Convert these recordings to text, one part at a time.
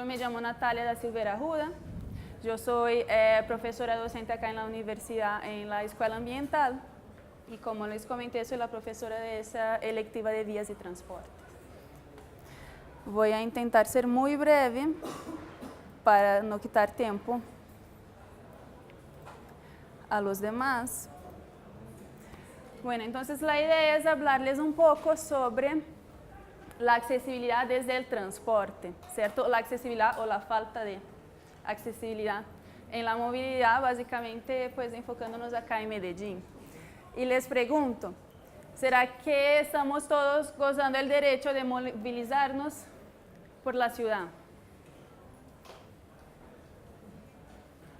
me llamo Natalia da Silveira Arruda. Yo soy profesora docente acá en la universidad, en la Escuela Ambiental. Y como les comenté, soy la profesora de esa electiva de vías y transportes. Voy a intentar ser muy breve para no quitar tiempo a los demás. Bueno, entonces la idea es hablarles un poco sobre la accesibilidad desde el transporte, ¿cierto? La accesibilidad o la falta de accesibilidad en la movilidad, básicamente pues enfocándonos acá en Medellín. Y les pregunto, ¿será que estamos todos gozando el derecho de movilizarnos por la ciudad?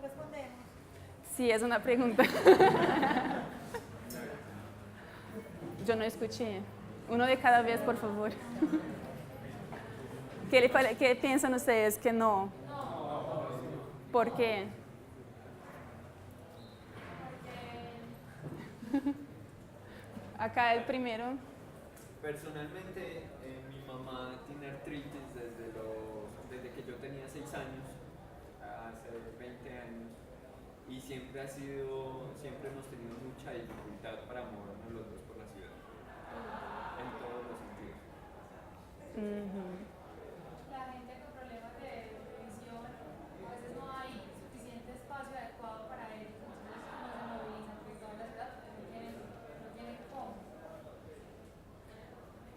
Respondemos. Sí, es una pregunta. Yo no escuché. Uno de cada vez, por favor. ¿Qué piensan ustedes que no? ¿Por qué? Acá el primero. Personalmente, mi mamá tiene artritis desde que yo tenía 6 años, hace 20 años, y siempre hemos tenido mucha dificultad para movernos los dos por la ciudad, en todos los sentidos. La gente con problemas de visión, a veces no hay suficiente espacio adecuado para ellos, entonces no se movilizan por toda la ciudad, porque no tienen cómo.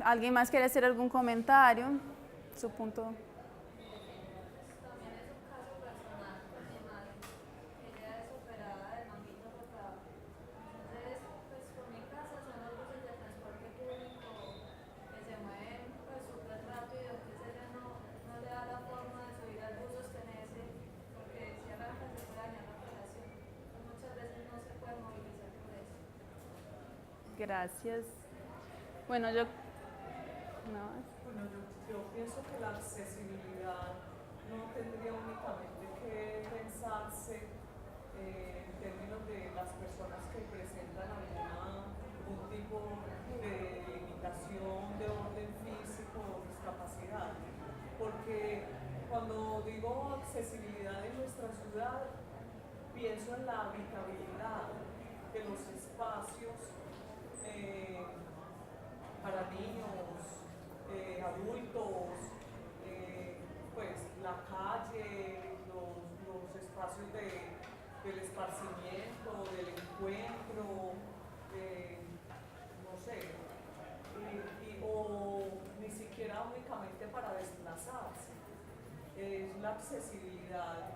¿Alguien más quiere hacer algún comentario? Su punto. También es un caso personal con mi madre. Ella es operada del manguito rotador. Entonces, pues por mi casa son los buses de transporte público que se mueven pues súper rápido. Entonces ella no le da la forma de subir al bus, sostenerse, porque si arranca se puede dañar la operación. Entonces, muchas veces no se puede movilizar por eso. Gracias. Bueno, yo... No. Bueno, yo pienso que la accesibilidad no tendría únicamente que pensarse en términos de las personas que presentan algún tipo de limitación de orden físico o discapacidad, porque cuando digo accesibilidad en nuestra ciudad, pienso en la habitabilidad de los espacios para niños, adultos, pues la calle, los espacios del esparcimiento, del encuentro, no sé, o ni siquiera únicamente para desplazarse. Es la accesibilidad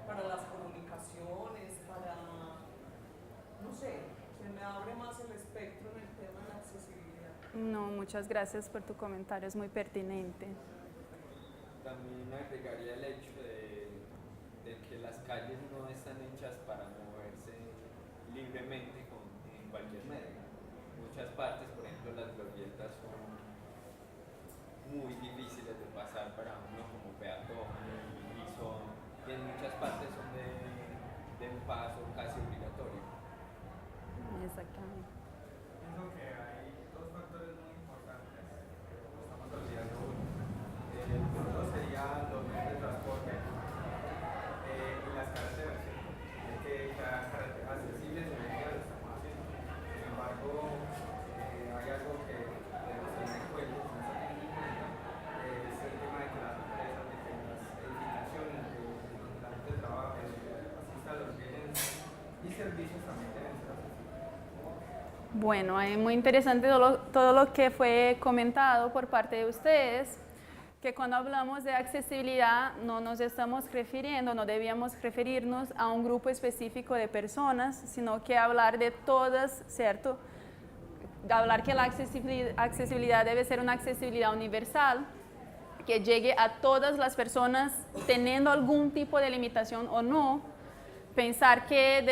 para las comunicaciones, no sé, se me abre más el espectro en el tema de la accesibilidad. No, muchas gracias por tu comentario, es muy pertinente. También agregaría el hecho de que las calles no están hechas para moverse libremente en cualquier medio. Muchas partes, por ejemplo, las glorietas son muy difíciles de pasar para uno como peatón y en muchas partes son de un paso casi obligatorio. Exactamente. Pienso que hay dos factores muy importantes, como estamos olvidando uno. El primero sería los medios de transporte y las carreteras. Es que las carreteras accesibles en el día lo estamos haciendo. Sin embargo, hay algo que debemos tener en cuenta, es el tema de que las empresas, de que las edificaciones donde la gente trabaja, asista a los bienes y servicios también deben ser accesibles. Bueno, es muy interesante todo lo que fue comentado por parte de ustedes, que cuando hablamos de accesibilidad no nos estamos refiriendo, no debíamos referirnos a un grupo específico de personas, sino que hablar de todas, ¿cierto? Hablar que la accesibilidad debe ser una accesibilidad universal, que llegue a todas las personas teniendo algún tipo de limitación o no. Pensar que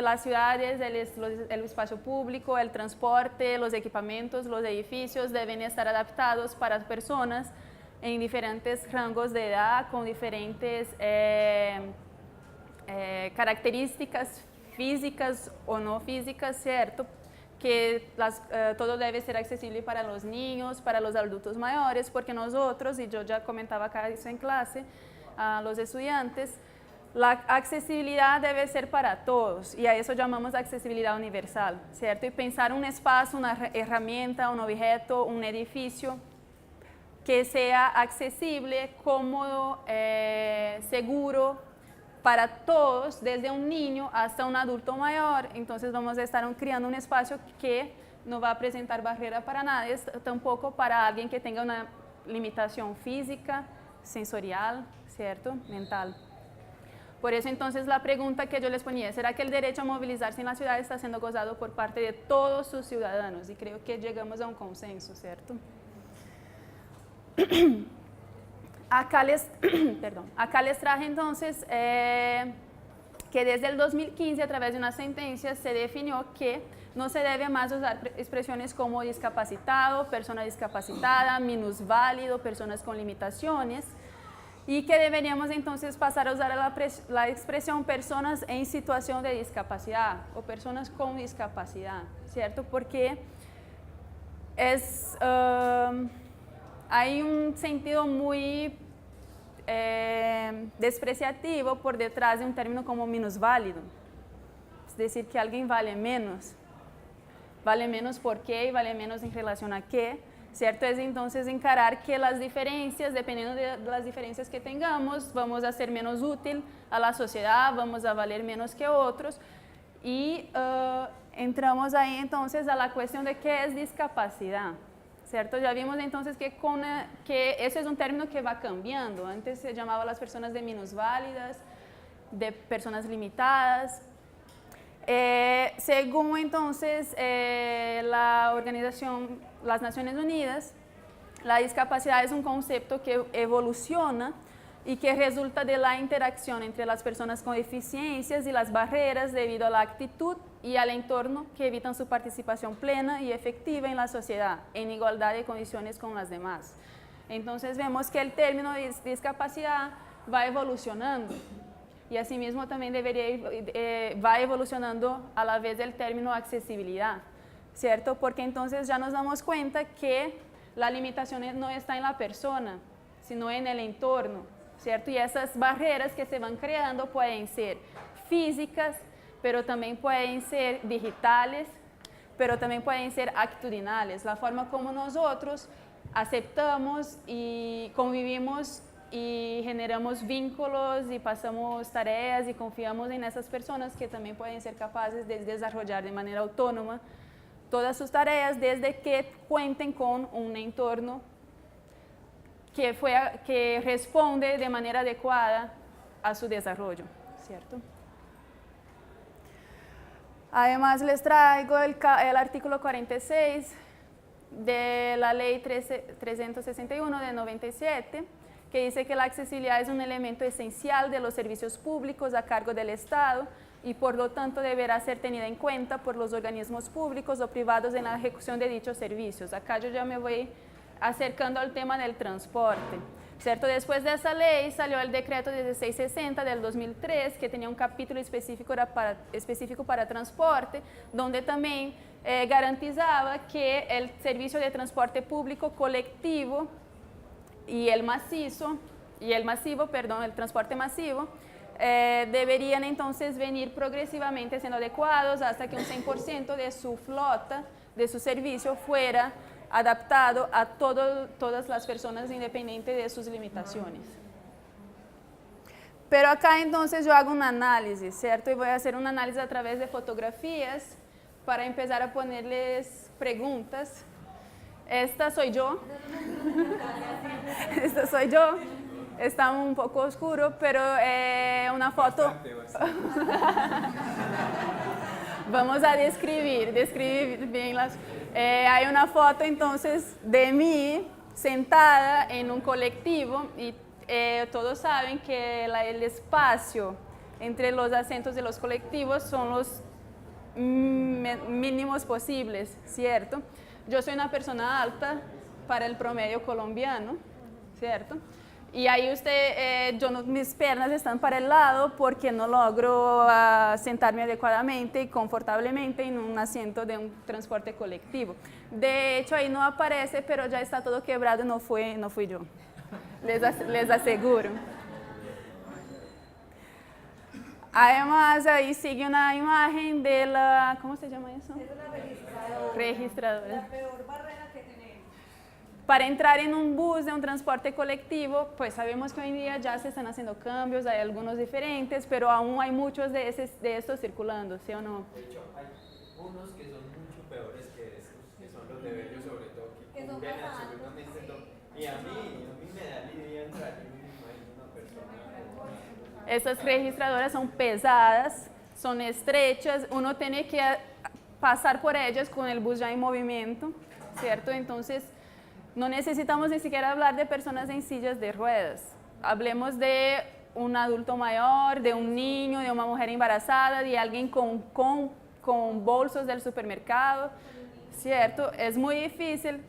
las ciudades, el espacio público, el transporte, los equipamientos, los edificios deben estar adaptados para personas en diferentes rangos de edad, con diferentes características físicas o no físicas, ¿cierto? que todo debe ser accesible para los niños, para los adultos mayores, porque nosotros, y yo ya comentaba acá eso en clase, a los estudiantes, la accesibilidad debe ser para todos, y a eso llamamos accesibilidad universal, ¿cierto? Y pensar un espacio, una herramienta, un objeto, un edificio, que sea accesible, cómodo, seguro, para todos, desde un niño hasta un adulto mayor. Entonces vamos a estar creando un espacio que no va a presentar barrera para nadie, tampoco para alguien que tenga una limitación física, sensorial, ¿cierto? Mental. Por eso entonces la pregunta que yo les ponía, ¿será que el derecho a movilizarse en la ciudad está siendo gozado por parte de todos sus ciudadanos? Y creo que llegamos a un consenso, ¿cierto? Acá les traje entonces que desde el 2015, a través de una sentencia, se definió que no se debe más usar expresiones como discapacitado, persona discapacitada, minusválido, personas con limitaciones, y que deberíamos entonces pasar a usar la expresión personas en situación de discapacidad o personas con discapacidad, ¿cierto? Porque hay un sentido muy despreciativo por detrás de un término como minusválido. Es decir, que alguien vale menos. ¿Vale menos por qué y vale menos en relación a qué? ¿Cierto? Es entonces encarar que las diferencias, dependiendo de las diferencias que tengamos, vamos a ser menos útil a la sociedad, vamos a valer menos que otros. Y entramos ahí entonces a la cuestión de qué es discapacidad. ¿Cierto? Ya vimos entonces que ese es un término que va cambiando. Antes se llamaba a las personas de minusválidas, de personas limitadas. Según entonces la organización, las Naciones Unidas, la discapacidad es un concepto que evoluciona y que resulta de la interacción entre las personas con deficiencias y las barreras debido a la actitud y al entorno que evitan su participación plena y efectiva en la sociedad, en igualdad de condiciones con las demás. Entonces vemos que el término de discapacidad va evolucionando y asimismo también va evolucionando a la vez el término accesibilidad, ¿cierto? Porque entonces ya nos damos cuenta que la limitación no está en la persona, sino en el entorno, ¿cierto? Y esas barreras que se van creando pueden ser físicas, pero también pueden ser digitales, pero también pueden ser actitudinales, la forma como nosotros aceptamos y convivimos y generamos vínculos y pasamos tareas y confiamos en esas personas que también pueden ser capaces de desarrollar de manera autónoma todas sus tareas desde que cuenten con un entorno que responde de manera adecuada a su desarrollo, ¿cierto? Además les traigo el artículo 46 de la ley 361 de 97, que dice que la accesibilidad es un elemento esencial de los servicios públicos a cargo del Estado y por lo tanto deberá ser tenida en cuenta por los organismos públicos o privados en la ejecución de dichos servicios. Acá yo ya me voy acercando al tema del transporte, ¿cierto? Después de esa ley salió el decreto 1660 del 2003, que tenía un capítulo específico para transporte, donde también garantizaba que el servicio de transporte público colectivo y el transporte masivo, deberían entonces venir progresivamente siendo adecuados hasta que un 100% de su flota, de su servicio, fuera adaptado a todas las personas independiente de sus limitaciones. Pero acá entonces yo hago un análisis, ¿cierto? Y voy a hacer un análisis a través de fotografías para empezar a ponerles preguntas. Esta soy yo. Esta soy yo. Está un poco oscuro, pero una foto. Bastante. Vamos a describir bien las. Hay una foto entonces de mí sentada en un colectivo y todos saben que el espacio entre los asientos de los colectivos son los mínimos posibles, ¿cierto? Yo soy una persona alta para el promedio colombiano, ¿cierto? Y ahí mis piernas están para el lado porque no logro sentarme adecuadamente y confortablemente en un asiento de un transporte colectivo. De hecho, ahí no aparece, pero ya está todo quebrado, no fui yo. Les aseguro. Además, ahí sigue una imagen de la, ¿cómo se llama eso? Es una registradora. Registradora. La peor barrera que tenemos. Para entrar en un bus de un transporte colectivo, pues sabemos que hoy en día ya se están haciendo cambios, hay algunos diferentes, pero aún hay muchos de estos circulando, ¿sí o no? De hecho, hay unos que son mucho peores que estos, que son los de Bello sobre todo, que Que son cubren más absolutamente altos, todo. Y a mí me da lidia entrar en una persona. Estas registradoras son pesadas, son estrechas, uno tiene que pasar por ellas con el bus ya en movimiento, ¿cierto? Entonces, no necesitamos ni siquiera hablar de personas en sillas de ruedas. Hablemos de un adulto mayor, de un niño, de una mujer embarazada, de alguien con bolsos del supermercado, ¿cierto? Es muy difícil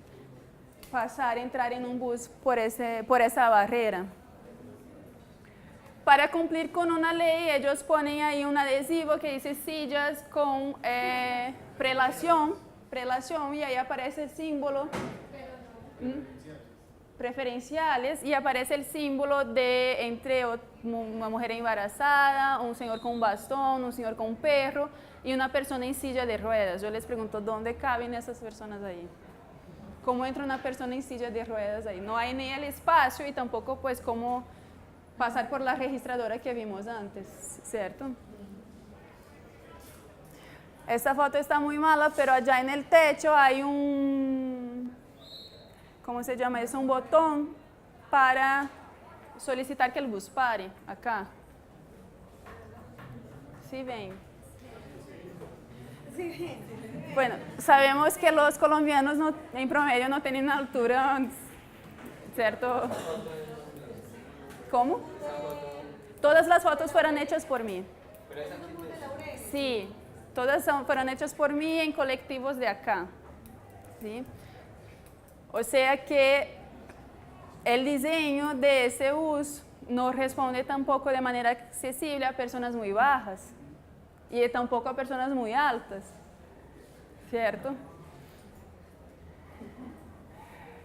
entrar en un bus por esa barrera. Para cumplir con una ley, ellos ponen ahí un adhesivo que dice sillas con prelación, y ahí aparece el símbolo preferenciales y aparece el símbolo de entre una mujer embarazada, un señor con un bastón, un señor con un perro y una persona en silla de ruedas. Yo les pregunto, ¿dónde caben esas personas ahí? ¿Cómo entra una persona en silla de ruedas ahí? No hay ni el espacio y tampoco pues cómo pasar por la registradora que vimos antes, ¿cierto? Esta foto está muy mala, pero allá en el techo hay ¿cómo se llama eso? Un botón para solicitar que el bus pare, acá. ¿Sí ven? Bueno, sabemos que los colombianos en promedio no tienen altura, ¿cierto? ¿Cómo? Todas las fotos fueron hechas por mí. Sí, todas fueron hechas por mí en colectivos de acá. ¿Sí? O sea que el diseño de ese bus no responde tampoco de manera accesible a personas muy bajas y tampoco a personas muy altas, ¿cierto?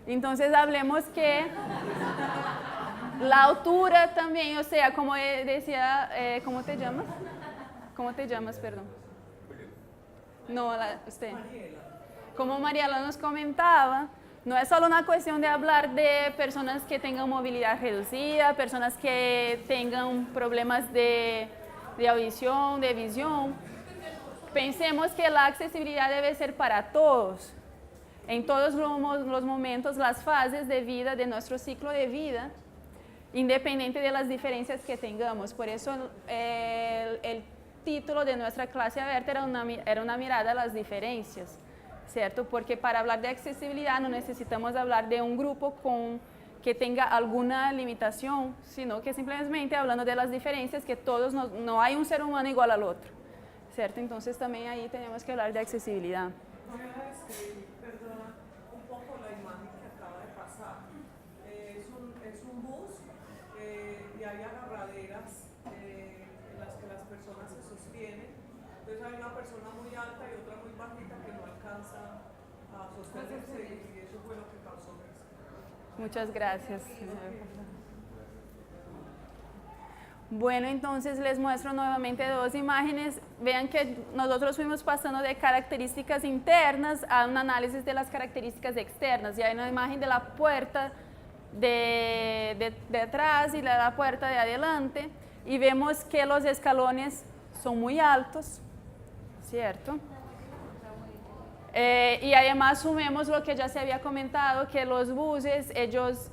Entonces hablemos que la altura también, o sea, como decía, ¿cómo te llamas? ¿Cómo te llamas, perdón? No, usted. Como Mariela nos comentaba, no es solo una cuestión de hablar de personas que tengan movilidad reducida, personas que tengan problemas de audición, de visión. Pensemos que la accesibilidad debe ser para todos, en todos los momentos, las fases de vida, de nuestro ciclo de vida, independiente de las diferencias que tengamos. Por eso el título de nuestra clase abierta era una mirada a las diferencias, ¿cierto? Porque para hablar de accesibilidad no necesitamos hablar de un grupo que tenga alguna limitación, sino que simplemente hablando de las diferencias, que todos no hay un ser humano igual al otro, ¿cierto? Entonces también ahí tenemos que hablar de accesibilidad. Perdona un poco la imagen que acaba de pasar. Es un bus y hay agarraderas en las que las personas se sostienen. Entonces hay una persona muy alta y otra muy bajita que no alcanza a sostenerse y eso fue lo que causó eso. Muchas gracias. Bueno, entonces les muestro nuevamente dos imágenes. Vean que nosotros fuimos pasando de características internas a un análisis de las características externas. Y hay una imagen de la puerta de atrás y la puerta de adelante. Y vemos que los escalones son muy altos, ¿cierto? Y además sumemos lo que ya se había comentado, que los buses, ellos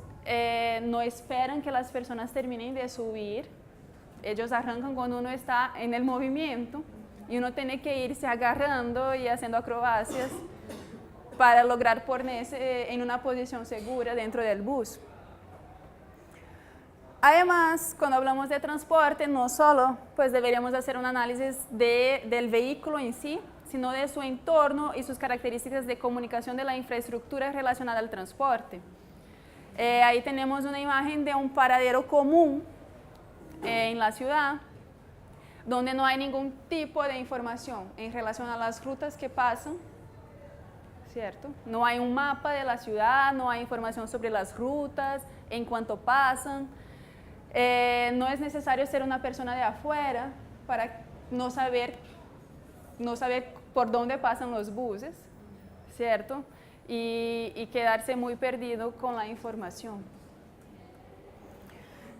no esperan que las personas terminen de subir. Ellos arrancan cuando uno está en el movimiento y uno tiene que irse agarrando y haciendo acrobacias para lograr ponerse en una posición segura dentro del bus. Además, cuando hablamos de transporte, no solo pues deberíamos hacer un análisis del vehículo en sí, sino de su entorno y sus características de comunicación de la infraestructura relacionada al transporte. Ahí tenemos una imagen de un paradero común en la ciudad, donde no hay ningún tipo de información en relación a las rutas que pasan, ¿cierto? No hay un mapa de la ciudad, no hay información sobre las rutas, en cuánto pasan. No es necesario ser una persona de afuera para no saber por dónde pasan los buses, ¿cierto? Y quedarse muy perdido con la información.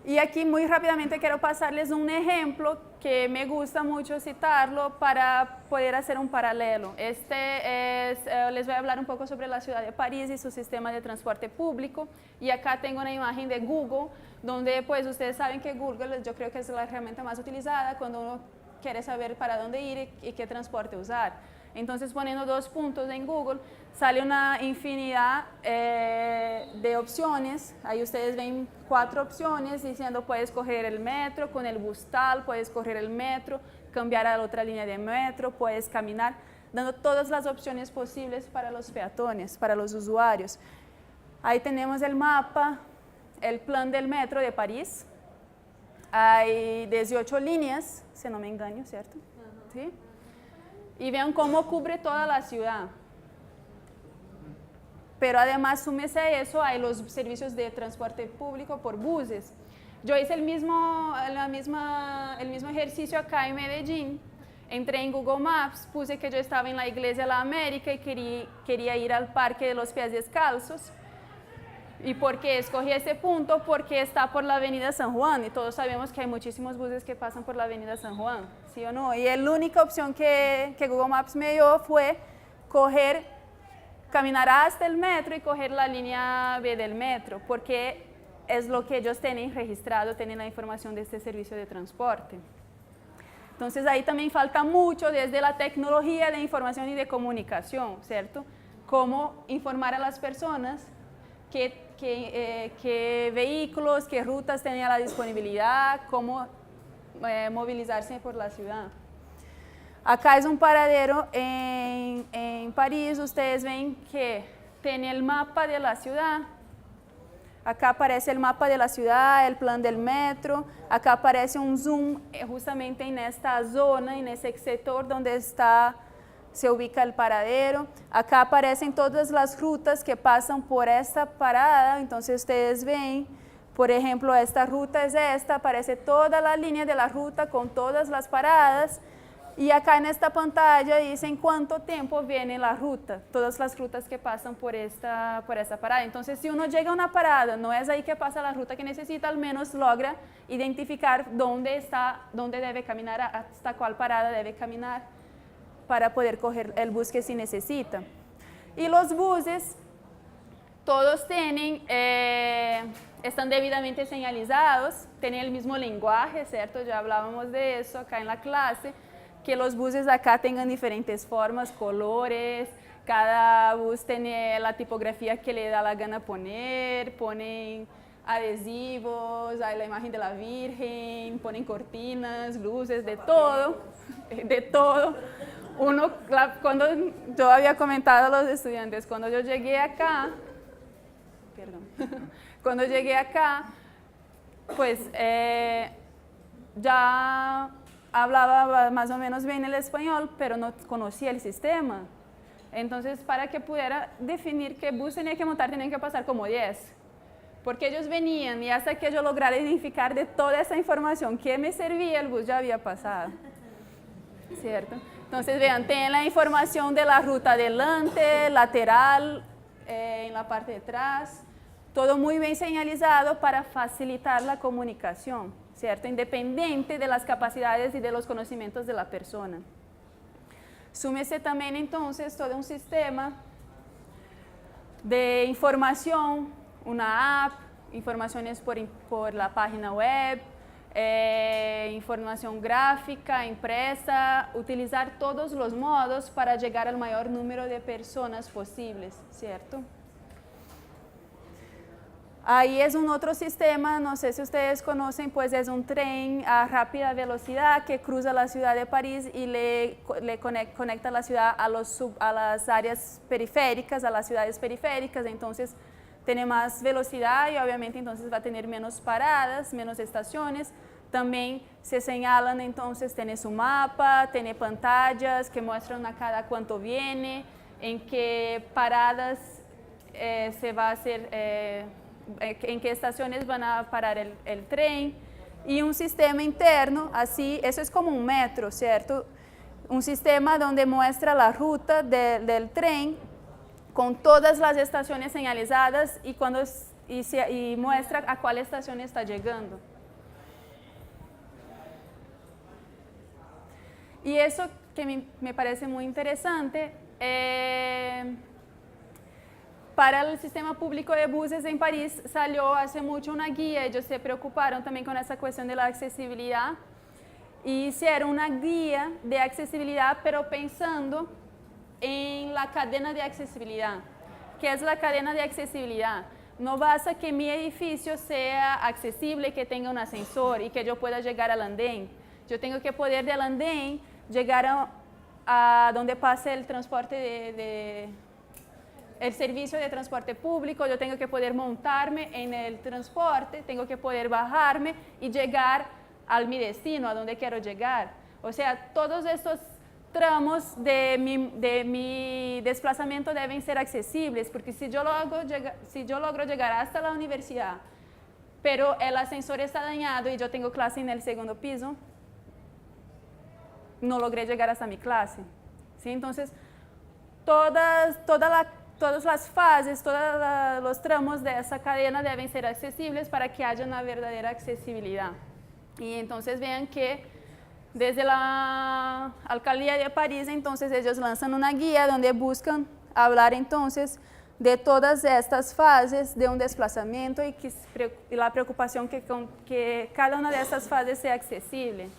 Y aquí muy rápidamente quiero pasarles un ejemplo que me gusta mucho citarlo para poder hacer un paralelo. Les voy a hablar un poco sobre la ciudad de París y su sistema de transporte público. Y acá tengo una imagen de Google, donde pues ustedes saben que Google yo creo que es la herramienta más utilizada cuando uno quiere saber para dónde ir y qué transporte usar. Entonces, poniendo 2 puntos en Google, sale una infinidad de opciones. Ahí ustedes ven 4 opciones diciendo puedes coger el metro, con el bus tal, puedes coger el metro, cambiar a la otra línea de metro, puedes caminar, dando todas las opciones posibles para los peatones, para los usuarios. Ahí tenemos el mapa, el plan del metro de París. Hay 18 líneas, si no me engaño, ¿cierto? ¿Sí? Y vean cómo cubre toda la ciudad. Pero además, súmese a eso, hay los servicios de transporte público por buses. Yo hice el mismo ejercicio acá en Medellín. Entré en Google Maps, puse que yo estaba en la Iglesia de la América y quería ir al Parque de los Pies Descalzos. ¿Y por qué escogí este punto? Porque está por la Avenida San Juan y todos sabemos que hay muchísimos buses que pasan por la Avenida San Juan, ¿sí o no? Y la única opción que Google Maps me dio fue caminar hasta el metro y coger la línea B del metro, porque es lo que ellos tienen registrado, tienen la información de este servicio de transporte. Entonces ahí también falta mucho desde la tecnología de información y de comunicación, ¿cierto? Cómo informar a las personas qué vehículos, qué rutas tenía la disponibilidad, cómo movilizarse por la ciudad. Acá es un paradero en París, ustedes ven que tiene el mapa de la ciudad. Acá aparece el mapa de la ciudad, el plan del metro, acá aparece un zoom justamente en esta zona, en ese sector donde se ubica el paradero. Acá aparecen todas las rutas que pasan por esta parada, entonces ustedes ven, por ejemplo, esta ruta es esta, aparece toda la línea de la ruta con todas las paradas, y acá en esta pantalla dicen cuánto tiempo viene la ruta, todas las rutas que pasan por esta parada. Entonces, si uno llega a una parada, no es ahí que pasa la ruta que necesita, al menos logra identificar dónde debe caminar, hasta cuál parada debe caminar, para poder coger el bus que sí necesita. Y los buses, todos están debidamente señalizados, tienen el mismo lenguaje, ¿cierto? Ya hablábamos de eso acá en la clase, que los buses acá tengan diferentes formas, colores, cada bus tiene la tipografía que le da la gana ponen adhesivos, hay la imagen de la Virgen, ponen cortinas, luces, de todo, de todo. Cuando yo había comentado a los estudiantes, cuando yo llegué acá, pues ya hablaba más o menos bien el español, pero no conocía el sistema. Entonces, para que pudiera definir qué bus tenía que montar, tenían que pasar como 10. Porque ellos venían y hasta que yo lograra identificar de toda esa información que me servía, el bus ya había pasado. ¿Cierto? Entonces, vean, tienen la información de la ruta adelante, lateral, en la parte de atrás, todo muy bien señalizado para facilitar la comunicación, ¿cierto? Independiente de las capacidades y de los conocimientos de la persona. Súmese también entonces todo un sistema de información, una app, informaciones por la página web, información gráfica, impresa, utilizar todos los modos para llegar al mayor número de personas posibles, ¿cierto? Ahí es un otro sistema, no sé si ustedes conocen, pues es un tren a rápida velocidad que cruza la ciudad de París y le conecta la ciudad a las áreas periféricas, a las ciudades periféricas. Entonces, tiene más velocidad y obviamente entonces va a tener menos paradas, menos estaciones. También se señalan entonces, tiene su mapa, tiene pantallas que muestran a cada cuánto viene, en qué paradas se va a hacer, en qué estaciones van a parar el tren, y un sistema interno, así, eso es como un metro, ¿cierto? Un sistema donde muestra la ruta del tren con todas las estaciones señalizadas y muestra a cuál estación está llegando. Y eso que me parece muy interesante, para el sistema público de buses en París salió hace mucho una guía, ellos se preocuparon también con esa cuestión de la accesibilidad, y hicieron una guía de accesibilidad, pero pensando en la cadena de accesibilidad. ¿Qué es la cadena de accesibilidad? No basta que mi edificio sea accesible, que tenga un ascensor y que yo pueda llegar al andén. Yo tengo que poder del andén llegar a donde pase el transporte el servicio de transporte público, yo tengo que poder montarme en el transporte, tengo que poder bajarme y llegar a mi destino, a donde quiero llegar. O sea, todos estos tramos de mi desplazamiento deben ser accesibles, porque si yo logro llegar hasta la universidad, pero el ascensor está dañado y yo tengo clase en el segundo piso, no logré llegar hasta mi clase. ¿Sí? Entonces, todas las fases, todos los tramos de esa cadena deben ser accesibles para que haya una verdadera accesibilidad. Y entonces vean que desde la Alcaldía de París, entonces ellos lanzan una guía donde buscan hablar entonces de todas estas fases de un desplazamiento y la preocupación que cada una de estas fases sea accesible.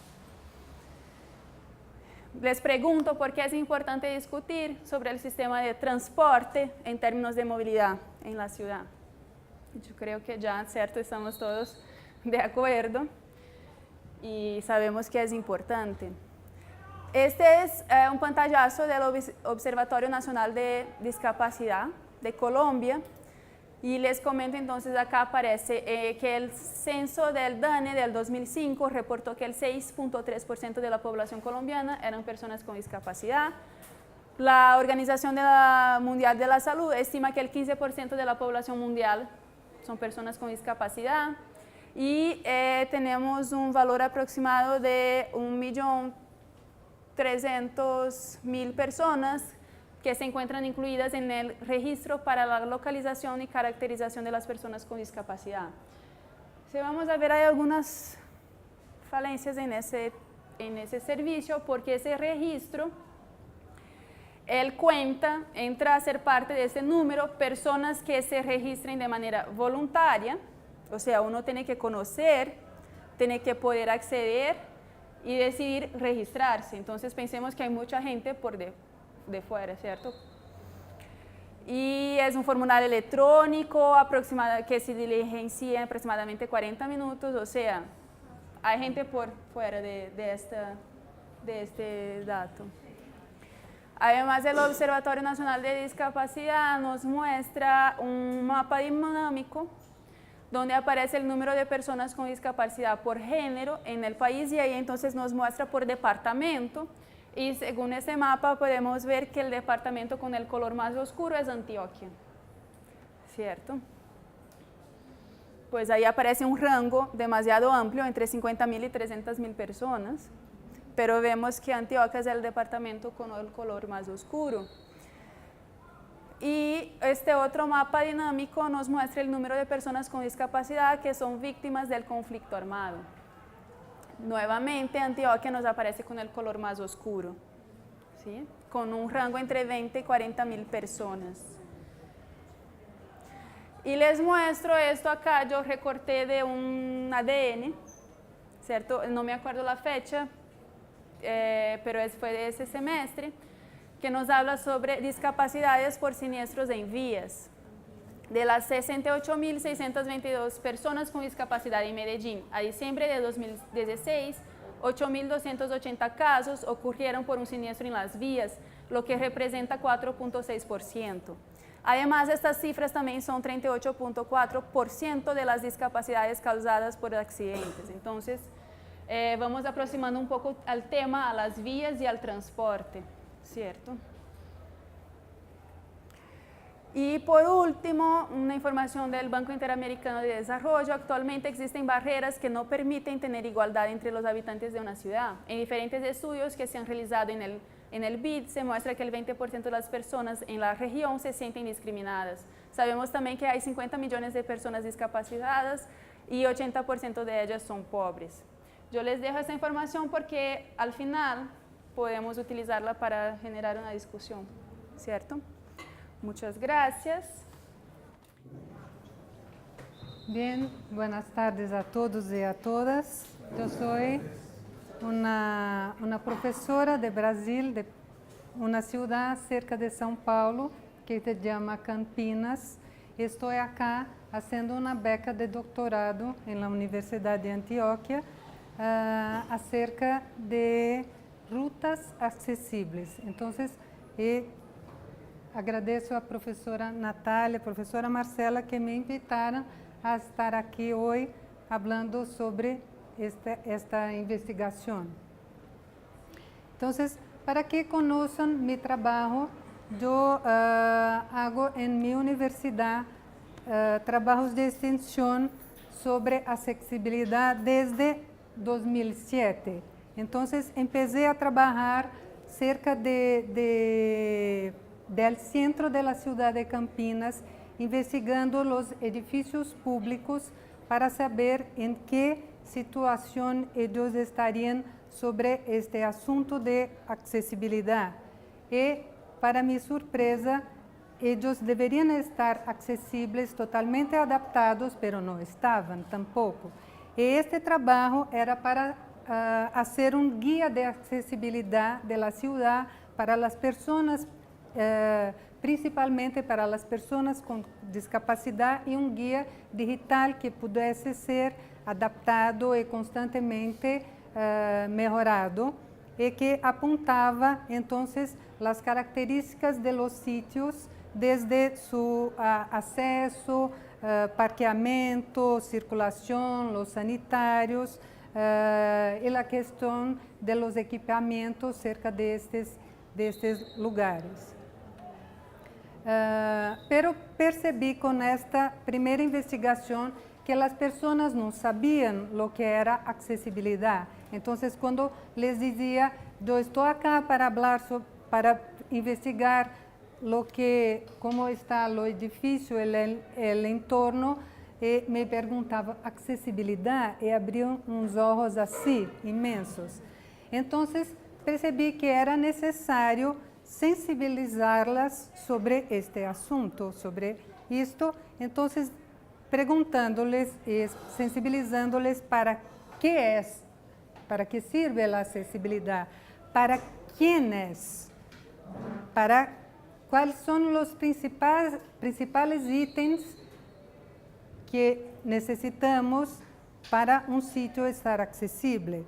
Les pregunto por qué es importante discutir sobre el sistema de transporte en términos de movilidad en la ciudad. Yo creo que ya, cierto, estamos todos de acuerdo y sabemos que es importante. Este es un pantallazo del Observatorio Nacional de Discapacidad de Colombia, y les comento entonces, acá aparece que el censo del DANE del 2005 reportó que el 6.3% de la población colombiana eran personas con discapacidad. La Organización Mundial de la Salud estima que el 15% de la población mundial son personas con discapacidad, y tenemos un valor aproximado de 1.300.000 personas que se encuentran incluidas en el registro para la localización y caracterización de las personas con discapacidad. Si vamos a ver, hay algunas falencias en ese servicio, porque ese registro, él entra a ser parte de ese número, personas que se registren de manera voluntaria, o sea, uno tiene que conocer, tiene que poder acceder y decidir registrarse. Entonces pensemos que hay mucha gente de fuera, ¿cierto? Y es un formulario electrónico que se diligencia en aproximadamente 40 minutos, o sea, hay gente por fuera de este dato. Además, el Observatorio Nacional de Discapacidad nos muestra un mapa dinámico donde aparece el número de personas con discapacidad por género en el país, y ahí entonces nos muestra por departamento. Y según este mapa podemos ver que el departamento con el color más oscuro es Antioquia, ¿cierto? Pues ahí aparece un rango demasiado amplio, entre 50.000 y 300.000 personas, pero vemos que Antioquia es el departamento con el color más oscuro. Y este otro mapa dinámico nos muestra el número de personas con discapacidad que son víctimas del conflicto armado. Nuevamente, Antioquia nos aparece con el color más oscuro, ¿sí? Con un rango entre 20 y 40.000 personas. Y les muestro esto acá, yo recorté de un ADN, ¿cierto? No me acuerdo la fecha, pero fue de ese semestre, que nos habla sobre discapacidades por siniestros en vías. De las 68.622 personas con discapacidad en Medellín a diciembre de 2016, 8.280 casos ocurrieron por un siniestro en las vías, lo que representa 4.6%. Además, estas cifras también son 38.4% de las discapacidades causadas por accidentes. Entonces, vamos aproximando un poco al tema, a las vías y al transporte, ¿cierto? Y por último, una información del Banco Interamericano de Desarrollo. Actualmente existen barreras que no permiten tener igualdad entre los habitantes de una ciudad. En diferentes estudios que se han realizado en el BID se muestra que el 20% de las personas en la región se sienten discriminadas. Sabemos también que hay 50 millones de personas discapacitadas y 80% de ellas son pobres. Yo les dejo esta información porque al final podemos utilizarla para generar una discusión, ¿cierto? Muchas gracias. Bien, buenas tardes a todos y a todas. Yo soy una profesora de Brasil, de una ciudad cerca de São Paulo, que se llama Campinas. Estoy acá haciendo una beca de doctorado en la Universidad de Antioquia acerca de rutas accesibles. Entonces, agradeço a professora Natália, a professora Marcela, que me invitaram a estar aqui hoje falando sobre esta investigação. Então, para que conheçam meu trabalho, eu hago em minha universidade trabalhos de extensão sobre acessibilidade desde 2007. Então, comecei a trabalhar cerca del centro de la ciudad de Campinas, investigando los edificios públicos para saber en qué situación ellos estarían sobre este asunto de accesibilidad. Y para mi sorpresa, ellos deberían estar accesibles, totalmente adaptados, pero no estaban tampoco. Y este trabajo era para hacer un guía de accesibilidad de la ciudad para las personas, principalmente para las personas con discapacidad, y un guía digital que pudiese ser adaptado y constantemente mejorado, y que apuntaba entonces las características de los sitios desde su acceso, parqueamiento, circulación, los sanitarios y la cuestión de los equipamientos cerca de estos lugares. Pero percebi con esta primera investigación que las personas no sabían lo que era accesibilidad. Entonces, cuando les decía, yo estoy acá para hablar, para investigar cómo está el edificio, el entorno, me perguntaba accesibilidad y abrían unos ojos así, inmensos. Entonces, percebi que era necesario sensibilizarlas sobre este asunto, sobre esto. Entonces, preguntándoles y sensibilizándoles para qué es, para qué sirve la accesibilidad, para quién es, para cuáles son los principales ítems que necesitamos para un sitio estar accesible.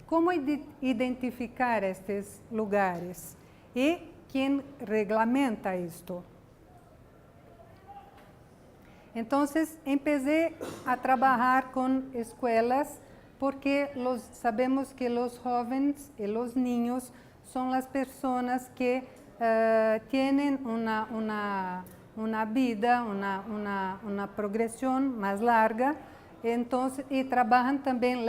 ¿Cómo identificar estos lugares? ¿Y quién reglamenta esto? Entonces, empecé a trabajar con escuelas porque sabemos que los jóvenes y los niños son las personas que tienen una vida, una progresión más larga. Entonces, y trabajan también,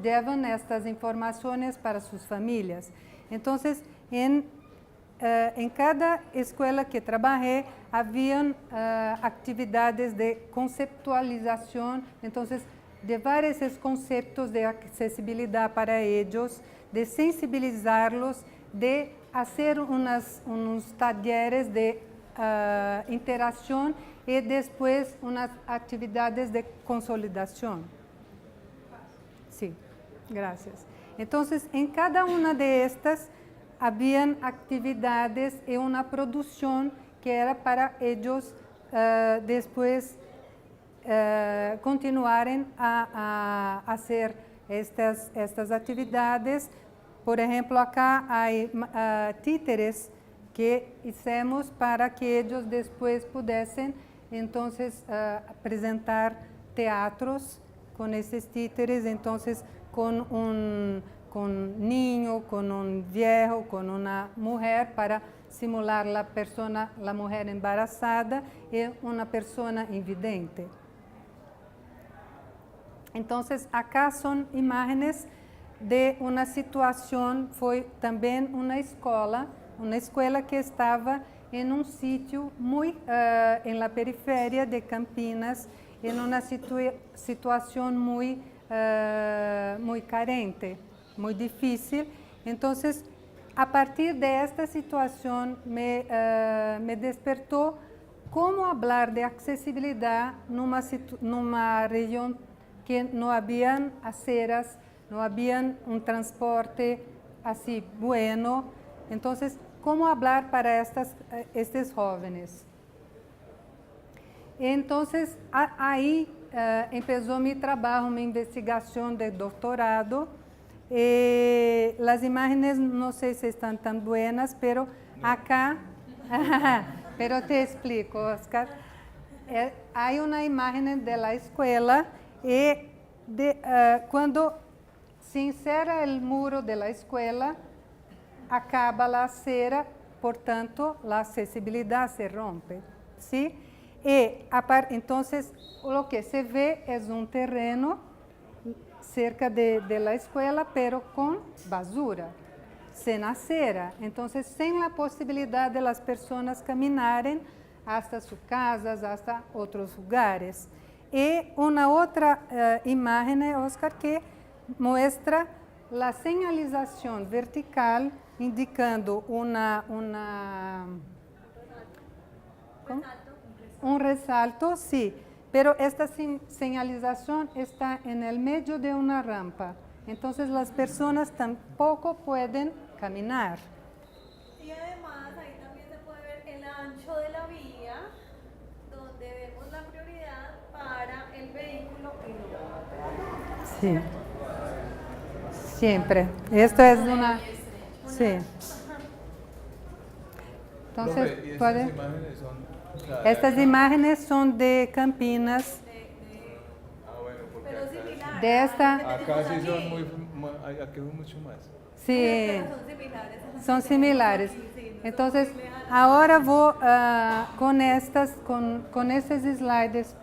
llevan estas informaciones para sus familias. Entonces, en cada escuela que trabajé, habían actividades de conceptualización, entonces, llevar esos conceptos de accesibilidad para ellos, de sensibilizarlos, de hacer unos talleres de interacción y después unas actividades de consolidación. Sí, gracias. Entonces, en cada una de estas habían actividades y una producción que era para ellos después continuaren a hacer estas actividades. Por ejemplo, acá hay títeres que hicimos para que ellos después pudiesen entonces presentar teatros con estos títeres, entonces con un niño, con un viejo, con una mujer, para simular la mujer embarazada y una persona invidente. Entonces, acá son imágenes de una situación, fue también una escuela que estaba en un sitio muy en la periferia de Campinas, en una situación muy carente, muy difícil. Entonces, a partir de esta situación me despertó cómo hablar de accesibilidad en una región que no habían aceras, no habían un transporte así bueno. Entonces, ¿cómo hablar para estos jóvenes? Entonces, ahí empezó mi trabajo, mi investigación de doctorado. Las imágenes no sé si están tan buenas, pero acá, pero te explico, Oscar. Hay una imagen de la escuela y cuando se insera el muro de la escuela, acaba la acera, por tanto, la accesibilidad se rompe, ¿sí? Entonces, lo que se ve es un terreno cerca de la escuela, pero con basura, sin acera. Entonces, sin la posibilidad de las personas caminarem hasta sus casas, hasta otros lugares. Y una otra imagen, Oscar, que muestra la señalización vertical indicando un resalto, sí, pero esta señalización está en el medio de una rampa, entonces las personas tampoco pueden caminar. Y además ahí también se puede ver el ancho de la vía, donde vemos la prioridad para el vehículo y no. Sí, siempre. Esto es una... Sí. Entonces, Profe, ¿y puede... estas imágenes son Estas imágenes son de Campinas. bueno, porque Pero similares. De esta... acá sí son aquí son mucho más. Sí, Pero son similares. son similares. Sí, no Entonces, son muy lejanas. ahora voy con estos slides,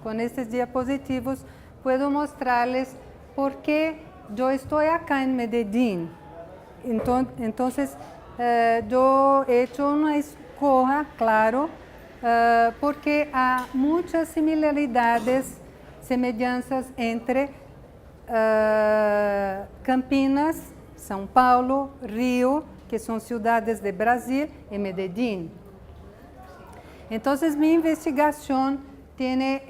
con estos diapositivos, puedo mostrarles por qué yo estoy acá en Medellín. Entonces, yo he hecho una escoja, claro, porque hay muchas similaridades, semejanzas entre Campinas, São Paulo, Rio, que son ciudades de Brasil, y Medellín. Entonces, mi investigación tiene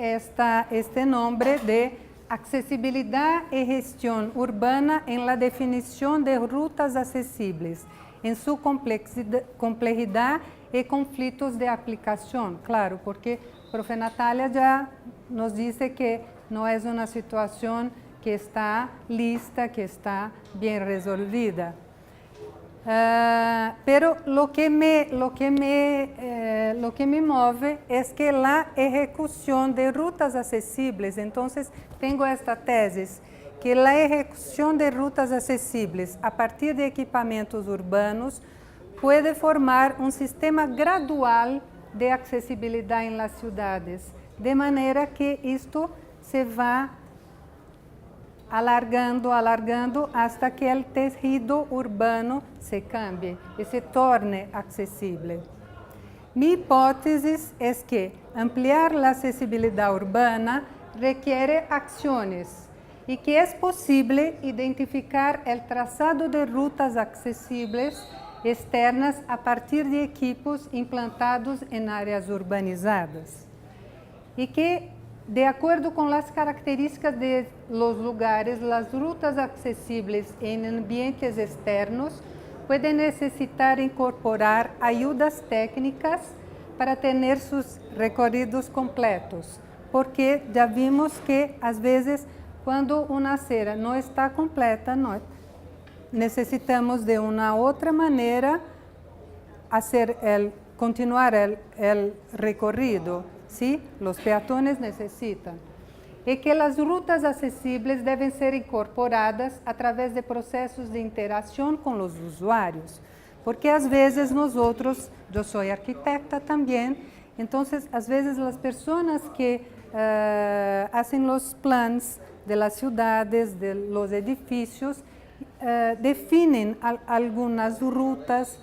este nombre de accesibilidad y gestión urbana en la definición de rutas accesibles, en su complejidad y conflictos de aplicación. Claro, porque profe Natalia ya nos dice que no es una situación que está lista, que está bien resolvida. Pero lo que me mueve es que la ejecución de rutas accesibles, entonces tengo esta tesis, que la ejecución de rutas accesibles a partir de equipamientos urbanos puede formar un sistema gradual de accesibilidad en las ciudades, de manera que esto se va alargando hasta que el tejido urbano se cambie y se torne accesible. Mi hipótesis es que ampliar la accesibilidad urbana requiere acciones y que es posible identificar el trazado de rutas accesibles externas a partir de equipos implantados en áreas urbanizadas y que, de acuerdo con las características de los lugares, las rutas accesibles en ambientes externos pueden necesitar incorporar ayudas técnicas para tener sus recorridos completos, porque ya vimos que a veces cuando una acera no está completa, necesitamos de una otra manera continuar el recorrido, ¿sí? Los peatones necesitan. Y que las rutas accesibles deben ser incorporadas a través de procesos de interacción con los usuarios. Porque às vezes nosotros, yo soy arquitecta también, entonces às veces las personas que hacen los planos de las ciudades, de los edificios, definen algunas rutas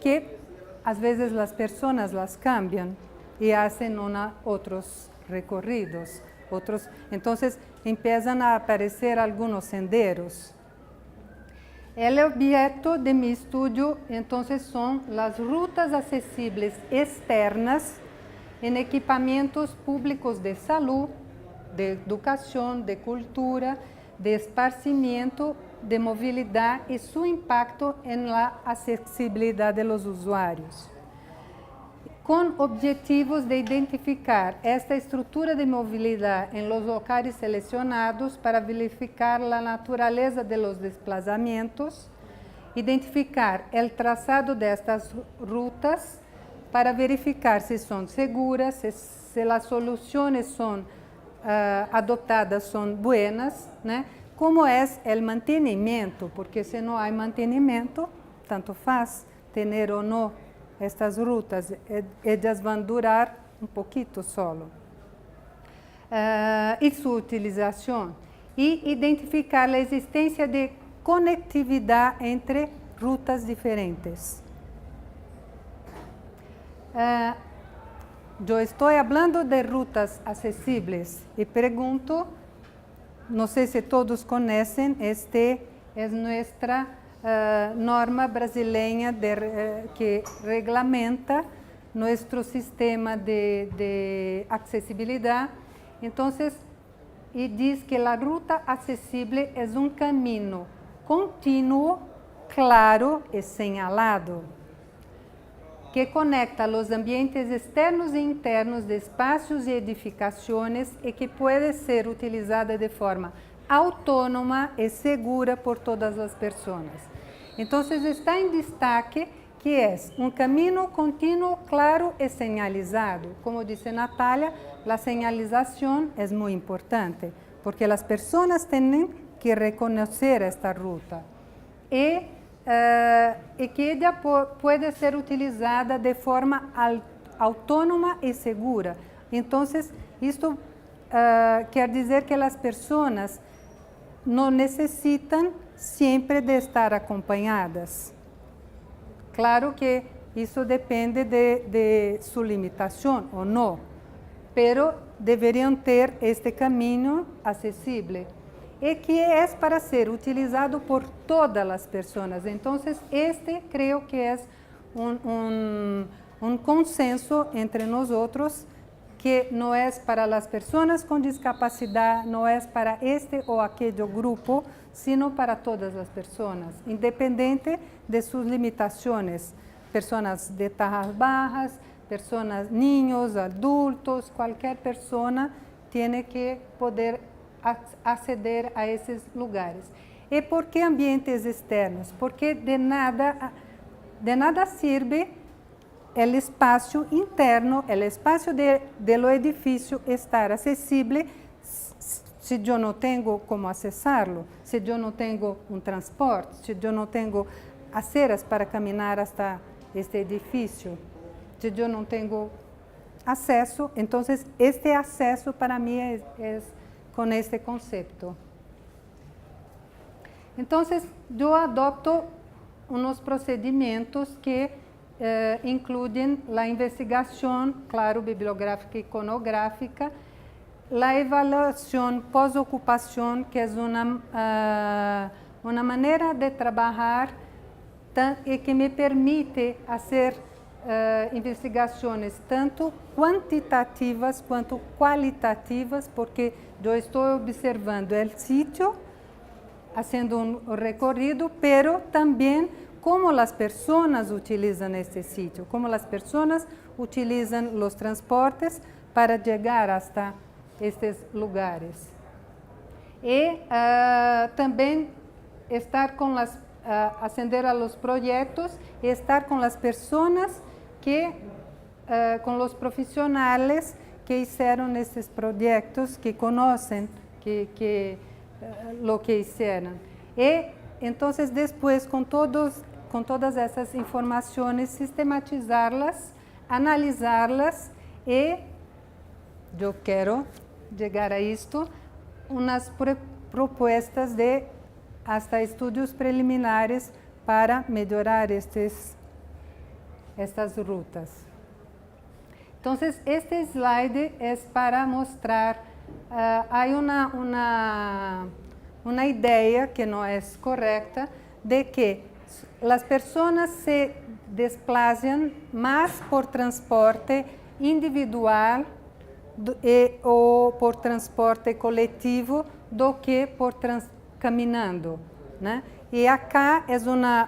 que às vezes las personas las cambian y hacen otros recorridos. Entonces empiezan a aparecer algunos senderos. El objeto de mi estudio entonces son las rutas accesibles externas en equipamientos públicos de salud, de educación, de cultura, de esparcimiento, de movilidad y su impacto en la accesibilidad de los usuarios. Con objetivos de identificar esta estructura de movilidad en los locales seleccionados para verificar la naturaleza de los desplazamientos, identificar el trazado de estas rutas para verificar si son seguras, si las soluciones son adoptadas son buenas, ¿no? Cómo es el mantenimiento, porque si no hay mantenimiento, tanto faz tener o no estas rutas, ellas van a durar un poquito solo. Y su utilización. Y identificar la existencia de conectividad entre rutas diferentes. Yo estoy hablando de rutas accesibles y pregunto, no sé si todos conocen, este es nuestra norma brasileña que reglamenta nuestro sistema de accesibilidad. Entonces, y dice que la ruta accesible es un camino continuo, claro y señalado, que conecta los ambientes externos e internos de espacios y edificaciones y que puede ser utilizada de forma autónoma y segura por todas las personas. Entonces está en destaque que es un camino continuo, claro y señalizado. Como dice Natalia, la señalización es muy importante porque las personas tienen que reconocer esta ruta y que ella puede ser utilizada de forma autónoma y segura. Entonces, esto quiere decir que las personas no necesitan siempre de estar acompañadas. Claro que eso depende de su limitación o no, pero deberían tener este camino accesible y que es para ser utilizado por todas las personas. Entonces, este creo que es un consenso entre nosotros que no es para las personas con discapacidad, no es para este o aquel grupo, sino para todas las personas, independiente de sus limitaciones, personas de tajas bajas, personas, niños, adultos, cualquier persona tiene que poder acceder a esos lugares. ¿Y por qué ambientes externos? Porque de nada sirve el espacio interno, el espacio del edificio estar accesible si yo no tengo cómo accesarlo, si yo no tengo un transporte, si yo no tengo aceras para caminar hasta este edificio, si yo no tengo acceso. Entonces, este acceso para mí es con este concepto. Entonces, yo adopto unos procedimientos que incluyen la investigación, claro, bibliográfica y iconográfica, la evaluación post-ocupación, que es una manera de trabajar y que me permite hacer investigaciones tanto cuantitativas quanto cualitativas, porque yo estoy observando el sitio, haciendo un recorrido, pero también cómo las personas utilizan este sitio, cómo las personas utilizan los transportes para llegar hasta estos lugares. Y también estar con las ascender a los proyectos y estar con las personas que, con los profesionales que hicieron estos proyectos, que conocen lo que hicieron. Y entonces después con todas esas informaciones, sistematizarlas, analisarlas y yo quiero llegar a esto, unas propuestas de hasta estudios preliminares para mejorar estas rutas. Entonces, este slide es para mostrar, hay una idea que no es correcta de que las personas se desplazan más por transporte individual o por transporte coletivo do que por caminando, né? E acá é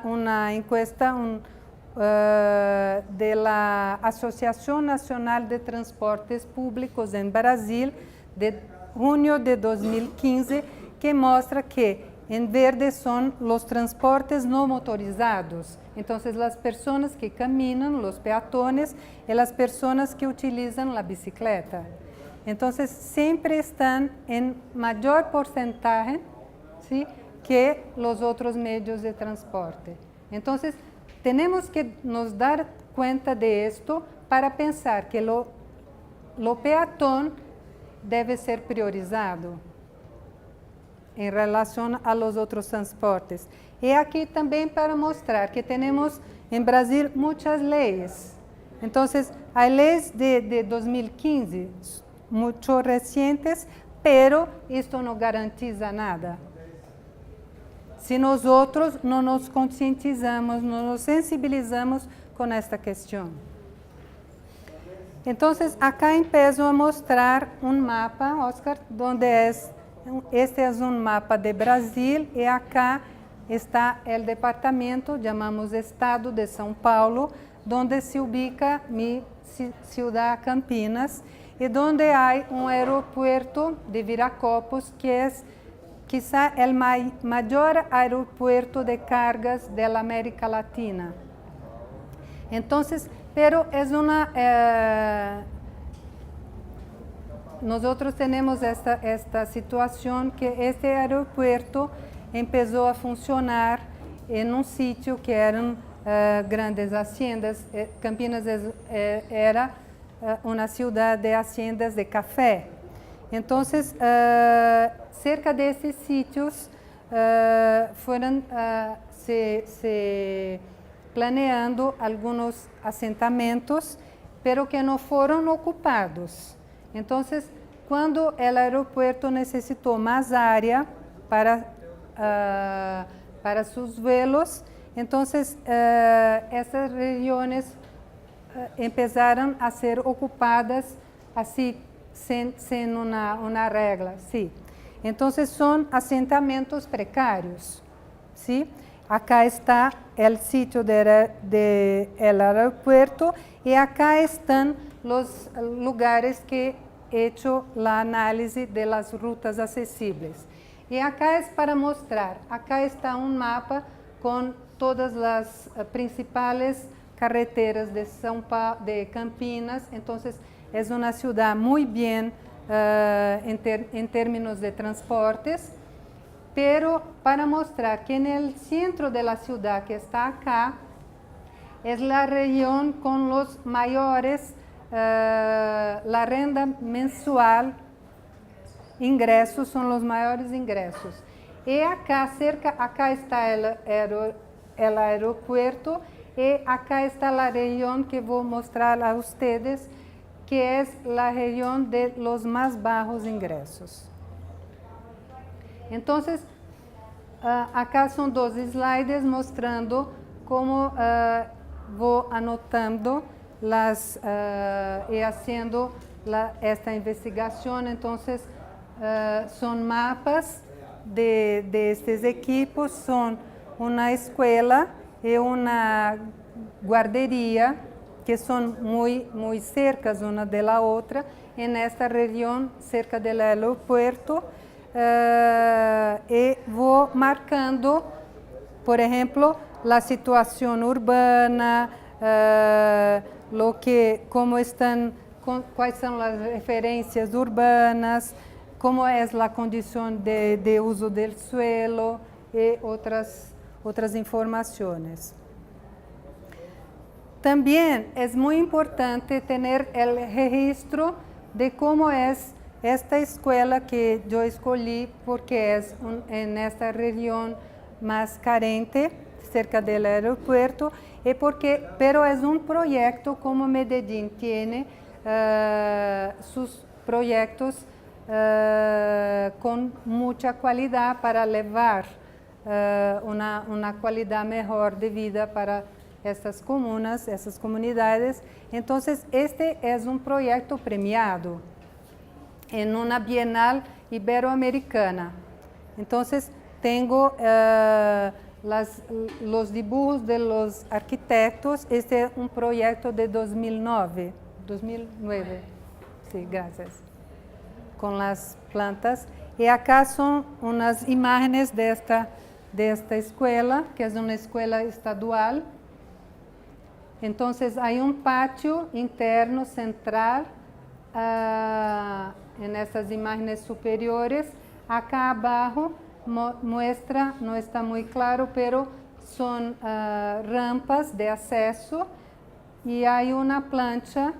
uma encuesta da Associação Nacional de Transportes Públicos em Brasil, de junho de 2015, que mostra que em verde são os transportes não motorizados. Então, as pessoas que caminham, os peatones, e as pessoas que utilizam a bicicleta. Então, sempre estão em maior porcentagem, ¿sí?, que os outros meios de transporte. Então, temos que nos dar conta de esto para pensar que lo peatón deve ser priorizado em relação a los outros transportes. E aqui também para mostrar que temos em Brasil muitas leis. Então, há leis de 2015, muito recentes, pero isto não garantiza nada. Se nós outros não nos conscientizamos, não nos sensibilizamos com esta questão. Então, acá empiezo a mostrar um mapa, Oscar, onde este é um mapa de Brasil e acá está o departamento, chamamos Estado de São Paulo, onde se ubica mi ciudad Campinas e onde há um aeropuerto de Viracopos que é quizá o maior aeropuerto de cargas da América Latina. Então, pero é uma nosotros temos esta situação que este aeropuerto começou a funcionar em um sítio que eram grandes haciendas. Campinas era uma cidade de haciendas de café. Então, cerca desses sítios foram se planeando alguns assentamentos, pero que não foram ocupados. Então, quando o aeroporto necessitou mais área para seus vuelos, então essas regiões começaram a ser ocupadas assim, sem uma regra. Sí. Então, são assentamentos precários. Sí. Acá está o sítio do aeroporto e acá estão os lugares que he hecho a análise das rutas acessíveis. E acá é para mostrar, acá está um mapa com todas as principais carreteras de São Paulo, de Campinas. Então, é uma cidade muito bem em termos de transportes, pero para mostrar que no centro da cidade, que está acá, é a região com os maiores, a renda mensual, ingressos são os maiores ingressos. E acá está o aeroporto e acá está a região que vou mostrar a vocês, que é a região de los mais baixos ingressos. Então, acá são 2 slides mostrando como vou anotando e fazendo esta investigação. Então, são mapas de estes equipos, são uma escola e uma guarderia que são muito cercas uma da outra, e nesta região, cerca do aeroporto, e vou marcando por ejemplo, la situación urbana, cuáles son las referencias urbanas, cómo es la condición de uso del suelo y otras informaciones. También es muy importante tener el registro de cómo es esta escuela que yo escogí porque es en esta región más carente, cerca del aeropuerto, pero es un proyecto como Medellín tiene sus proyectos con mucha calidad para llevar una calidad mejor de vida para estas comunas, estas comunidades. Entonces, este es un proyecto premiado en una Bienal Iberoamericana. Entonces, tengo los dibujos de los arquitectos. Este es un proyecto de 2009. Sí, gracias. Con las plantas. Y acá son unas imágenes de esta escuela, que es una escuela estadual. Entonces, hay un patio interno central en estas imágenes superiores. Acá abajo muestra, no está muy claro, pero son rampas de acceso y hay una plancha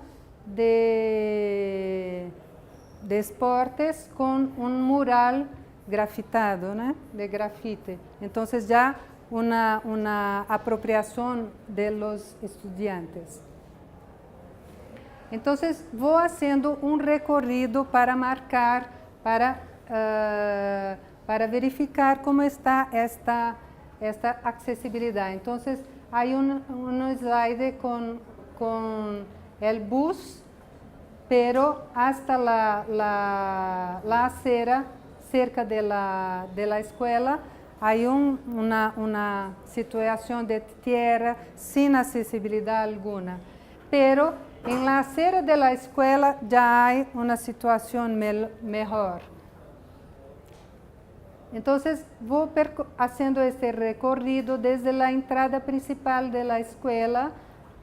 de esportes con un mural grafitado, ¿no? De grafite. Entonces ya una apropiación de los estudiantes. Entonces voy haciendo un recorrido para marcar, para verificar cómo está esta accesibilidad. Entonces hay un slide con el bus, pero hasta la acera cerca de la escuela hay una situación de tierra sin accesibilidad alguna. Pero en la acera de la escuela ya hay una situación mejor. Entonces voy haciendo este recorrido desde la entrada principal de la escuela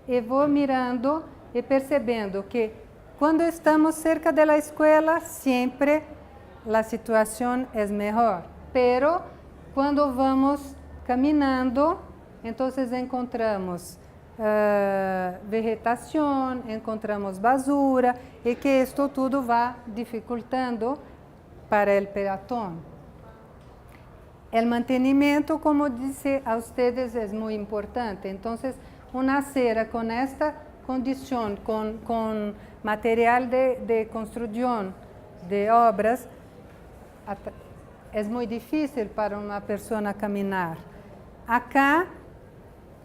y voy mirando y percibiendo que cuando estamos cerca de la escuela siempre la situación es mejor, pero cuando vamos caminando, entonces encontramos vegetación, encontramos basura y que esto todo va dificultando para el peatón. El mantenimiento, como dice a ustedes, es muy importante. Entonces, una acera con esta condición, con material de construcción de obras, es muy difícil para una persona caminar. Acá,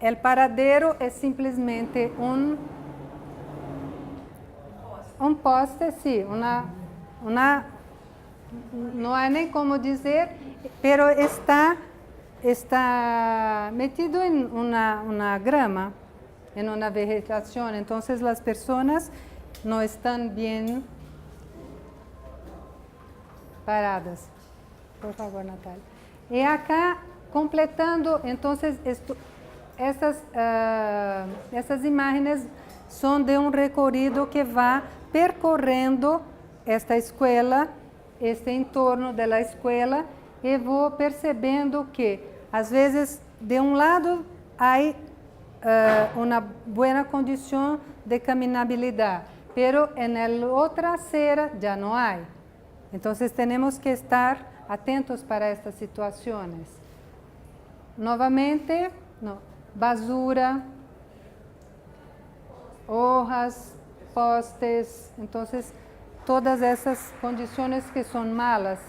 el paradero es simplemente un poste, sí, no hay ni cómo decir, pero está metido en una grama, en una vegetación. Entonces las personas no están bien paradas. Por favor, Natalia. Y acá, completando, entonces, estas imágenes son de un recorrido que va percorriendo esta escuela, este entorno de la escuela, y voy percibiendo que, às vezes, de un lado hay una buena condición de caminabilidad, pero en la otra acera ya no hay. Entonces tenemos que estar atentos para estas situaciones. Nuevamente, basura, hojas, postes, entonces todas esas condiciones que son malas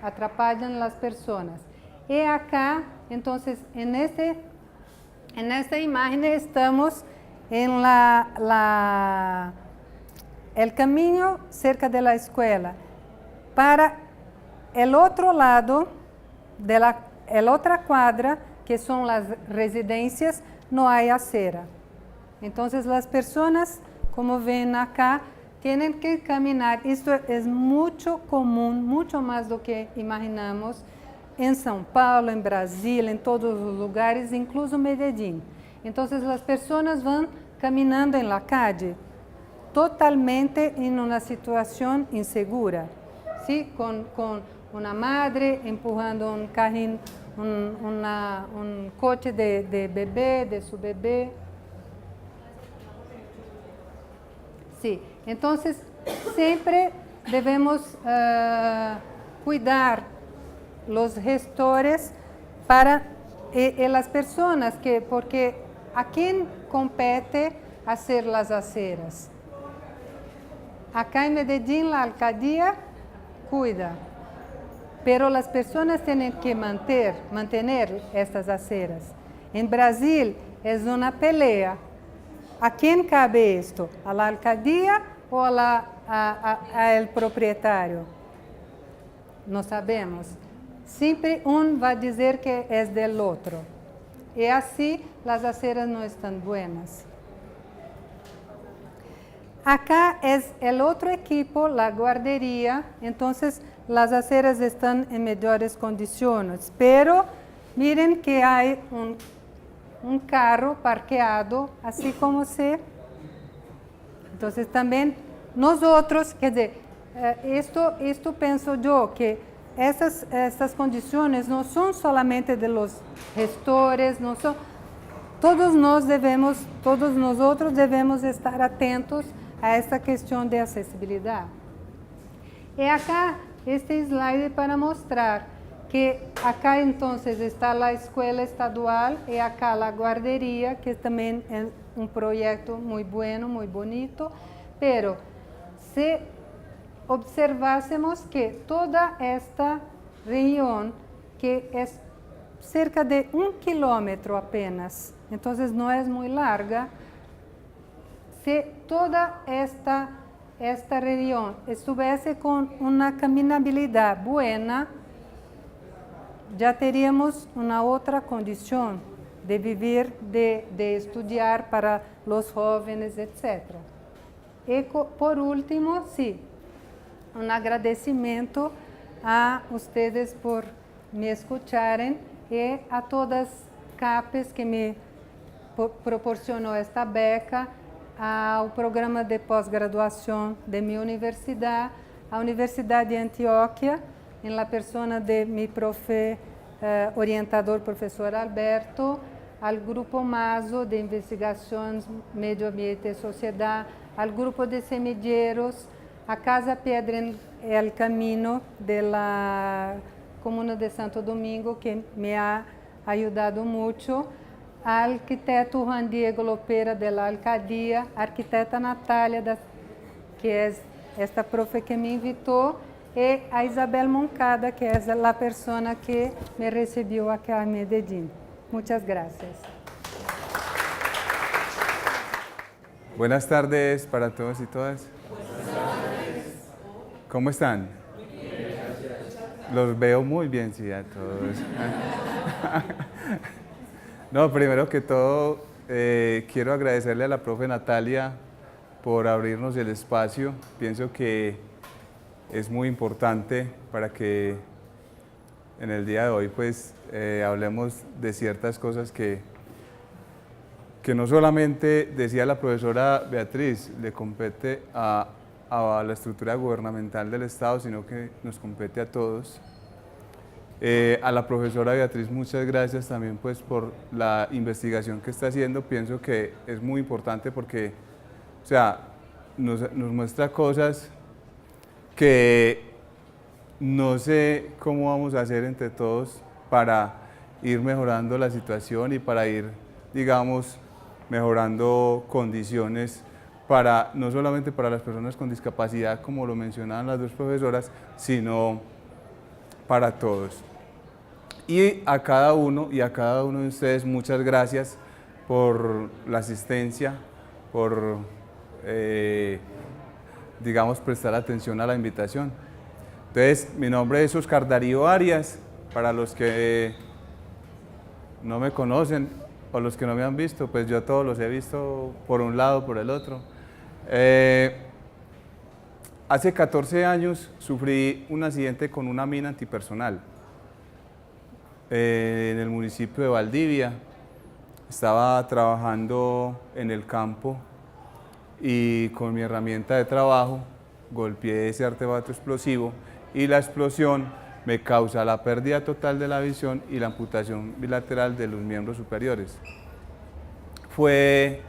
atrapalhan las personas. Y acá, entonces, en esta imagen estamos en el camino cerca de la escuela. Para el otro lado, de la otra cuadra, que son las residencias, no hay acera. Entonces las personas, como ven acá, tienen que caminar. Esto es mucho común, mucho más do que imaginamos. en São Paulo, en Brasil, en todos los lugares, incluso Medellín. Entonces las personas van caminando en la calle totalmente en una situación insegura, ¿sí? Con una madre empujando un carrín, un coche de bebé, de su bebé. Sí, entonces siempre debemos cuidar los gestores para las personas, porque ¿a quién compete hacer las aceras? Acá en Medellín la alcaldía cuida, pero las personas tienen que mantener estas aceras. En Brasil es una pelea. ¿A quién cabe esto? ¿A la alcaldía o al propietario? No sabemos. Siempre uno va a decir que es del otro. Y así las aceras no están buenas. Acá es el otro equipo, la guardería, entonces las aceras están en mejores condiciones. Pero miren que hay un carro parqueado, así como se. Entonces también nosotros, quer dizer, esto pienso yo, que estas condiciones no son solamente de los gestores, no son, todos nosotros debemos estar atentos a esta cuestión de accesibilidad. Y acá este slide para mostrar que acá entonces está la escuela estadual y acá la guardería, que también es un proyecto muy bueno, muy bonito, pero si observásemos que toda esta región, que es cerca de 1 kilómetro apenas, entonces no es muy larga, si toda esta región estuviese con una caminabilidad buena, ya teríamos una otra condición de vivir, de estudiar para los jóvenes, etc. Y por último, sí, un agradecimiento a ustedes por me escucharem y a todas CAPES que me proporcionó esta beca, ao programa de pós-graduação de minha universidade, a Universidade de Antioquia, em la persona de mi profe orientador, professor Alberto, ao Grupo MASO de Investigações, Medio Ambiente e Sociedade, ao Grupo de Semilleros, a Casa Piedra El Camino de la Comuna de Santo Domingo, que me ha ayudado mucho, a arquiteto Juan Diego Lopera de la alcaldía, a arquiteta Natália, que es esta profe que me invitó, y a Isabel Moncada, que es la persona que me recibió acá en Medellín. Muchas gracias. Buenas tardes para todos y todas. ¿Cómo están? Los veo muy bien, sí, a todos. No, primero que todo, quiero agradecerle a la profe Natalia por abrirnos el espacio. Pienso que es muy importante para que en el día de hoy pues hablemos de ciertas cosas que no solamente, decía la profesora Beatriz, le compete a la estructura gubernamental del Estado, sino que nos compete a todos. A la profesora Beatriz, muchas gracias también pues por la investigación que está haciendo. Pienso que es muy importante porque, o sea, nos muestra cosas que no sé cómo vamos a hacer entre todos para ir mejorando la situación y para ir, digamos, mejorando condiciones para, no solamente para las personas con discapacidad, como lo mencionaban las dos profesoras, sino para todos. Y a cada uno de ustedes muchas gracias por la asistencia, por, digamos, prestar atención a la invitación. Entonces, mi nombre es Oscar Darío Arias, para los que no me conocen o los que no me han visto, pues yo todos los he visto por un lado, por el otro. Hace 14 años sufrí un accidente con una mina antipersonal. en el municipio de Valdivia. Estaba trabajando en el campo y con mi herramienta de trabajo golpeé ese artefacto explosivo y la explosión me causa la pérdida total de la visión y la amputación bilateral de los miembros superiores. Fue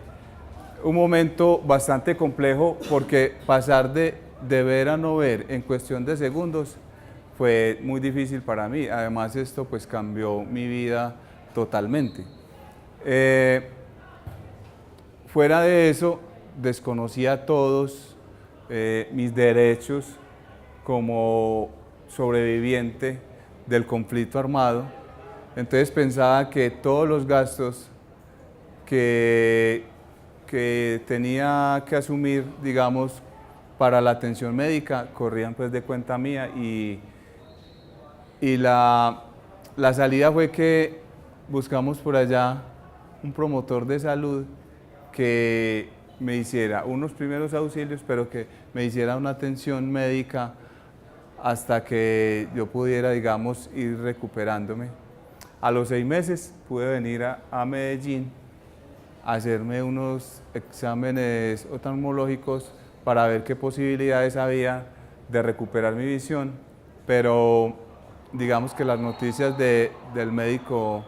un momento bastante complejo porque pasar de ver a no ver en cuestión de segundos fue muy difícil para mí. Además esto pues cambió mi vida totalmente. Fuera de eso, desconocía todos mis derechos como sobreviviente del conflicto armado. Entonces pensaba que todos los gastos que tenía que asumir, digamos, para la atención médica corrían pues de cuenta mía y la salida fue que buscamos por allá un promotor de salud que me hiciera unos primeros auxilios, pero que me hiciera una atención médica hasta que yo pudiera, digamos, ir recuperándome. A los 6 meses pude venir a Medellín a hacerme unos exámenes oftalmológicos para ver qué posibilidades había de recuperar mi visión, pero digamos que las noticias del médico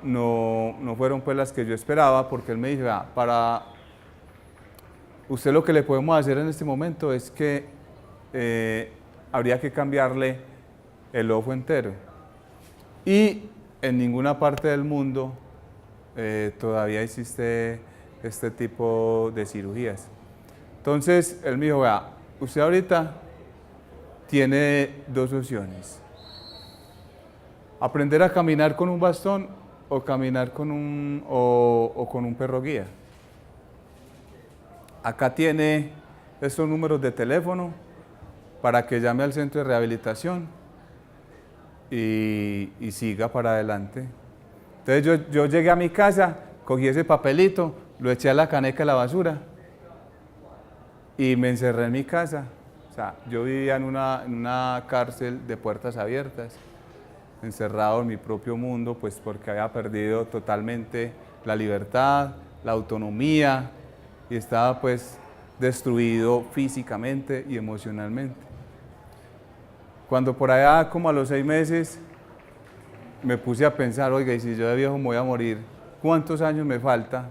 no fueron pues las que yo esperaba, porque él me dijo, para usted lo que le podemos hacer en este momento es que habría que cambiarle el ojo entero y en ninguna parte del mundo todavía existe este tipo de cirugías. Entonces él me dijo, vea, usted ahorita tiene 2 opciones: aprender a caminar con un bastón o caminar con un perro guía. Acá tiene estos números de teléfono para que llame al centro de rehabilitación y siga para adelante. Entonces yo llegué a mi casa, cogí ese papelito, lo eché a la caneca de la basura y me encerré en mi casa. O sea, yo vivía en una cárcel de puertas abiertas, encerrado en mi propio mundo, pues porque había perdido totalmente la libertad, la autonomía y estaba pues destruido físicamente y emocionalmente. Cuando por allá, como a los 6 meses, me puse a pensar, oiga, y si yo de viejo me voy a morir, ¿cuántos años me falta?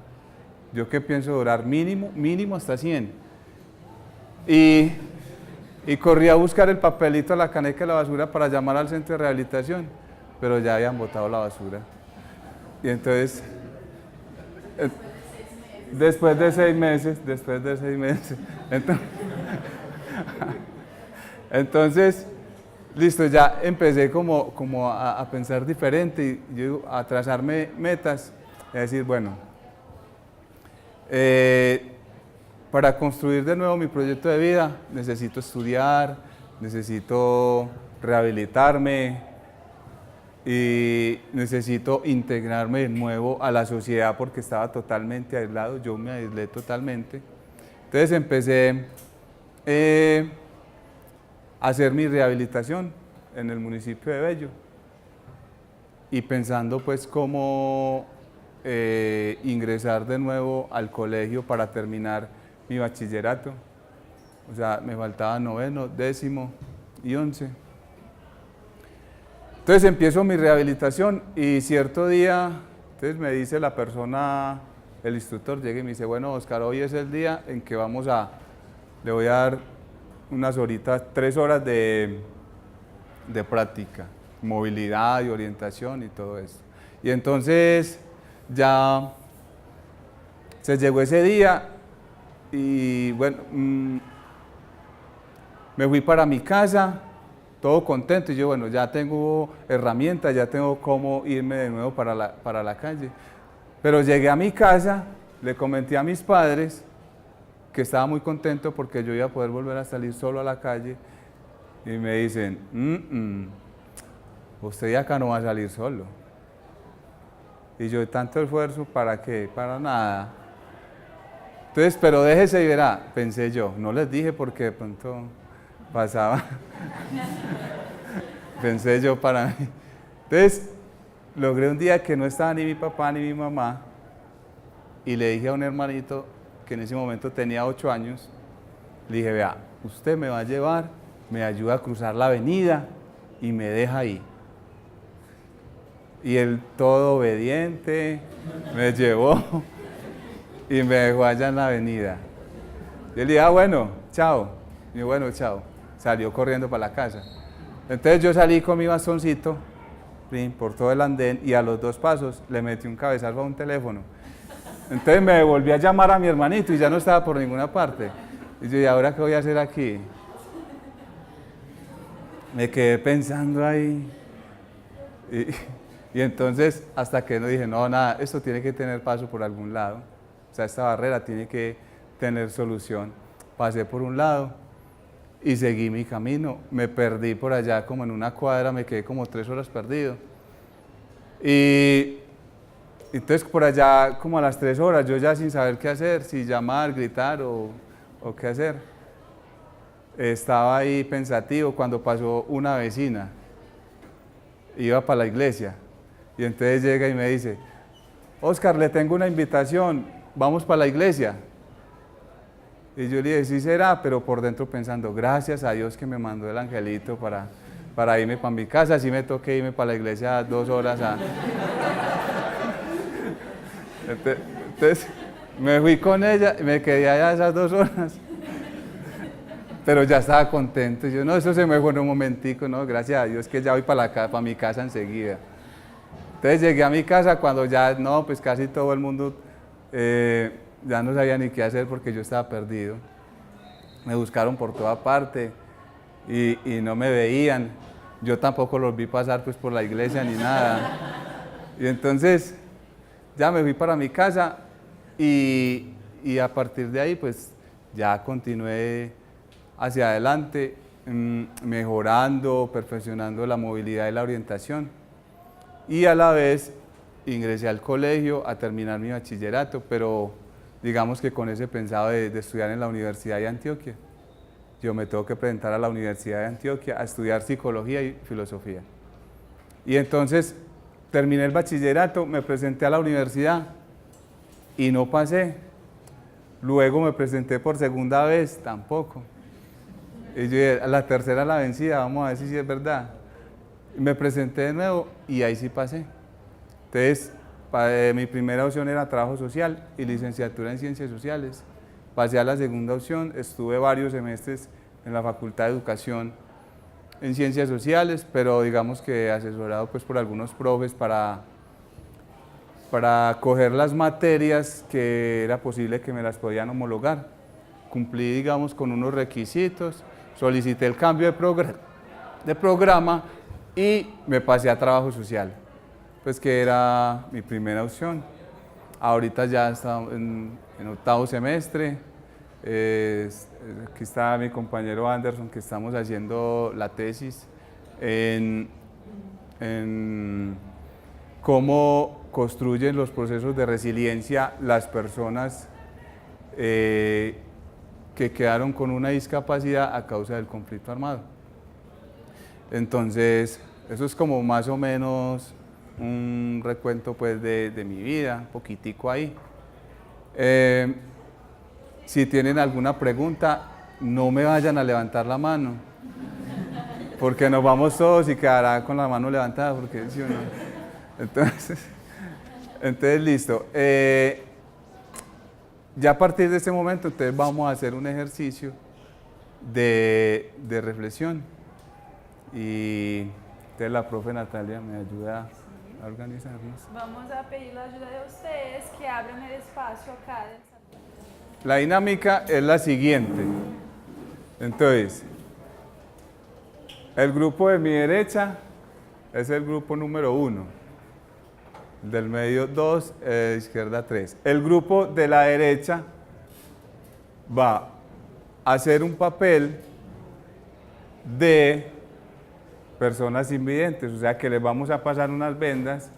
Yo que pienso durar mínimo hasta 100. Y corrí a buscar el papelito a la caneca de la basura para llamar al centro de rehabilitación, pero ya habían botado la basura. Y entonces, después de 6 meses, entonces, listo, ya empecé como a pensar diferente y yo a trazarme metas, y a decir, bueno, para construir de nuevo mi proyecto de vida necesito estudiar, necesito rehabilitarme y necesito integrarme de nuevo a la sociedad porque estaba totalmente aislado, yo me aislé totalmente. Entonces empecé a hacer mi rehabilitación en el municipio de Bello y pensando pues cómo ingresar de nuevo al colegio para terminar mi bachillerato. O sea, me faltaba 9º, 10º y 11. Entonces empiezo mi rehabilitación y cierto día, entonces me dice la persona, el instructor llega y me dice, bueno, Oscar, hoy es el día en que le voy a dar unas horitas, 3 horas de práctica, movilidad y orientación y todo eso. Y entonces ya se llegó ese día y bueno, me fui para mi casa, todo contento, y yo bueno, ya tengo herramientas, ya tengo cómo irme de nuevo para la calle. Pero llegué a mi casa, le comenté a mis padres que estaba muy contento porque yo iba a poder volver a salir solo a la calle y me dicen, usted ya acá no va a salir solo. Y yo, tanto esfuerzo, ¿para qué? Para nada. Entonces, pero déjese y verá, pensé yo, no les dije porque de pronto pasaba, pensé yo para mí. Entonces, logré un día que no estaba ni mi papá ni mi mamá y le dije a un hermanito que en ese momento tenía 8 años, le dije, vea, usted me va a llevar, me ayuda a cruzar la avenida y me deja ahí. Y él, todo obediente, me llevó y me dejó allá en la avenida. Y él dije, bueno, chao. Y yo, bueno, chao. Salió corriendo para la casa. Entonces yo salí con mi bastoncito por todo el andén y a los 2 pasos le metí un cabezazo a un teléfono. Entonces me volví a llamar a mi hermanito y ya no estaba por ninguna parte. Y yo, ¿y ahora qué voy a hacer aquí? Me quedé pensando ahí. Y entonces, hasta que no dije, no, nada, esto tiene que tener paso por algún lado. O sea, esta barrera tiene que tener solución. Pasé por un lado y seguí mi camino. Me perdí por allá como en una cuadra, me quedé como 3 horas perdido. Y entonces por allá, como a las 3 horas, yo ya sin saber qué hacer, si llamar, gritar o qué hacer. Estaba ahí pensativo cuando pasó una vecina. Iba para la iglesia. Y entonces llega y me dice, Oscar, le tengo una invitación, vamos para la iglesia. Y yo le dije, sí será, pero por dentro pensando, gracias a Dios que me mandó el angelito para irme para mi casa, así me toqué irme para la iglesia 2 horas. Entonces me fui con ella y me quedé allá esas 2 horas. Pero ya estaba contento. Yo, no, eso se me fue en un momentico, no, gracias a Dios que ya voy para mi casa enseguida. Entonces llegué a mi casa cuando ya, no, pues casi todo el mundo ya no sabía ni qué hacer porque yo estaba perdido. Me buscaron por toda parte y no me veían. Yo tampoco los vi pasar pues por la iglesia ni nada. Y entonces ya me fui para mi casa y a partir de ahí pues ya continué hacia adelante, mejorando, perfeccionando la movilidad y la orientación. Y a la vez ingresé al colegio a terminar mi bachillerato, pero digamos que con ese pensado de estudiar en la Universidad de Antioquia. Yo me tengo que presentar a la Universidad de Antioquia a estudiar psicología y filosofía. Y entonces terminé el bachillerato, me presenté a la universidad y no pasé. Luego me presenté por segunda vez, tampoco. Y yo dije, a la tercera la vencida, vamos a ver si es verdad. Me presenté de nuevo y ahí sí pasé. Entonces, mi primera opción era trabajo social y licenciatura en ciencias sociales. Pasé a la segunda opción, estuve varios semestres en la Facultad de Educación en ciencias sociales, pero digamos que asesorado pues por algunos profes para coger las materias que era posible que me las podían homologar. Cumplí, digamos, con unos requisitos, solicité el cambio de programa y me pasé a trabajo social, pues que era mi primera opción. Ahorita ya estamos en 8º semestre, aquí está mi compañero Anderson, que estamos haciendo la tesis en cómo construyen los procesos de resiliencia las personas que quedaron con una discapacidad a causa del conflicto armado. Entonces, eso es como más o menos un recuento pues de mi vida, un poquitico ahí. Si tienen alguna pregunta, no me vayan a levantar la mano, porque nos vamos todos y quedará con la mano levantada, porque ¿sí o no? Entonces listo. Ya a partir de este momento, entonces vamos a hacer un ejercicio de reflexión. Y entonces la profe Natalia me ayuda a organizarnos. Vamos a pedir la ayuda de ustedes que abran el espacio acá del salón. La dinámica es la siguiente. Entonces, el grupo de mi derecha es el grupo número 1, del medio 2, izquierda 3. El grupo de la derecha va a hacer un papel de personas invidentes, o sea que les vamos a pasar unas vendas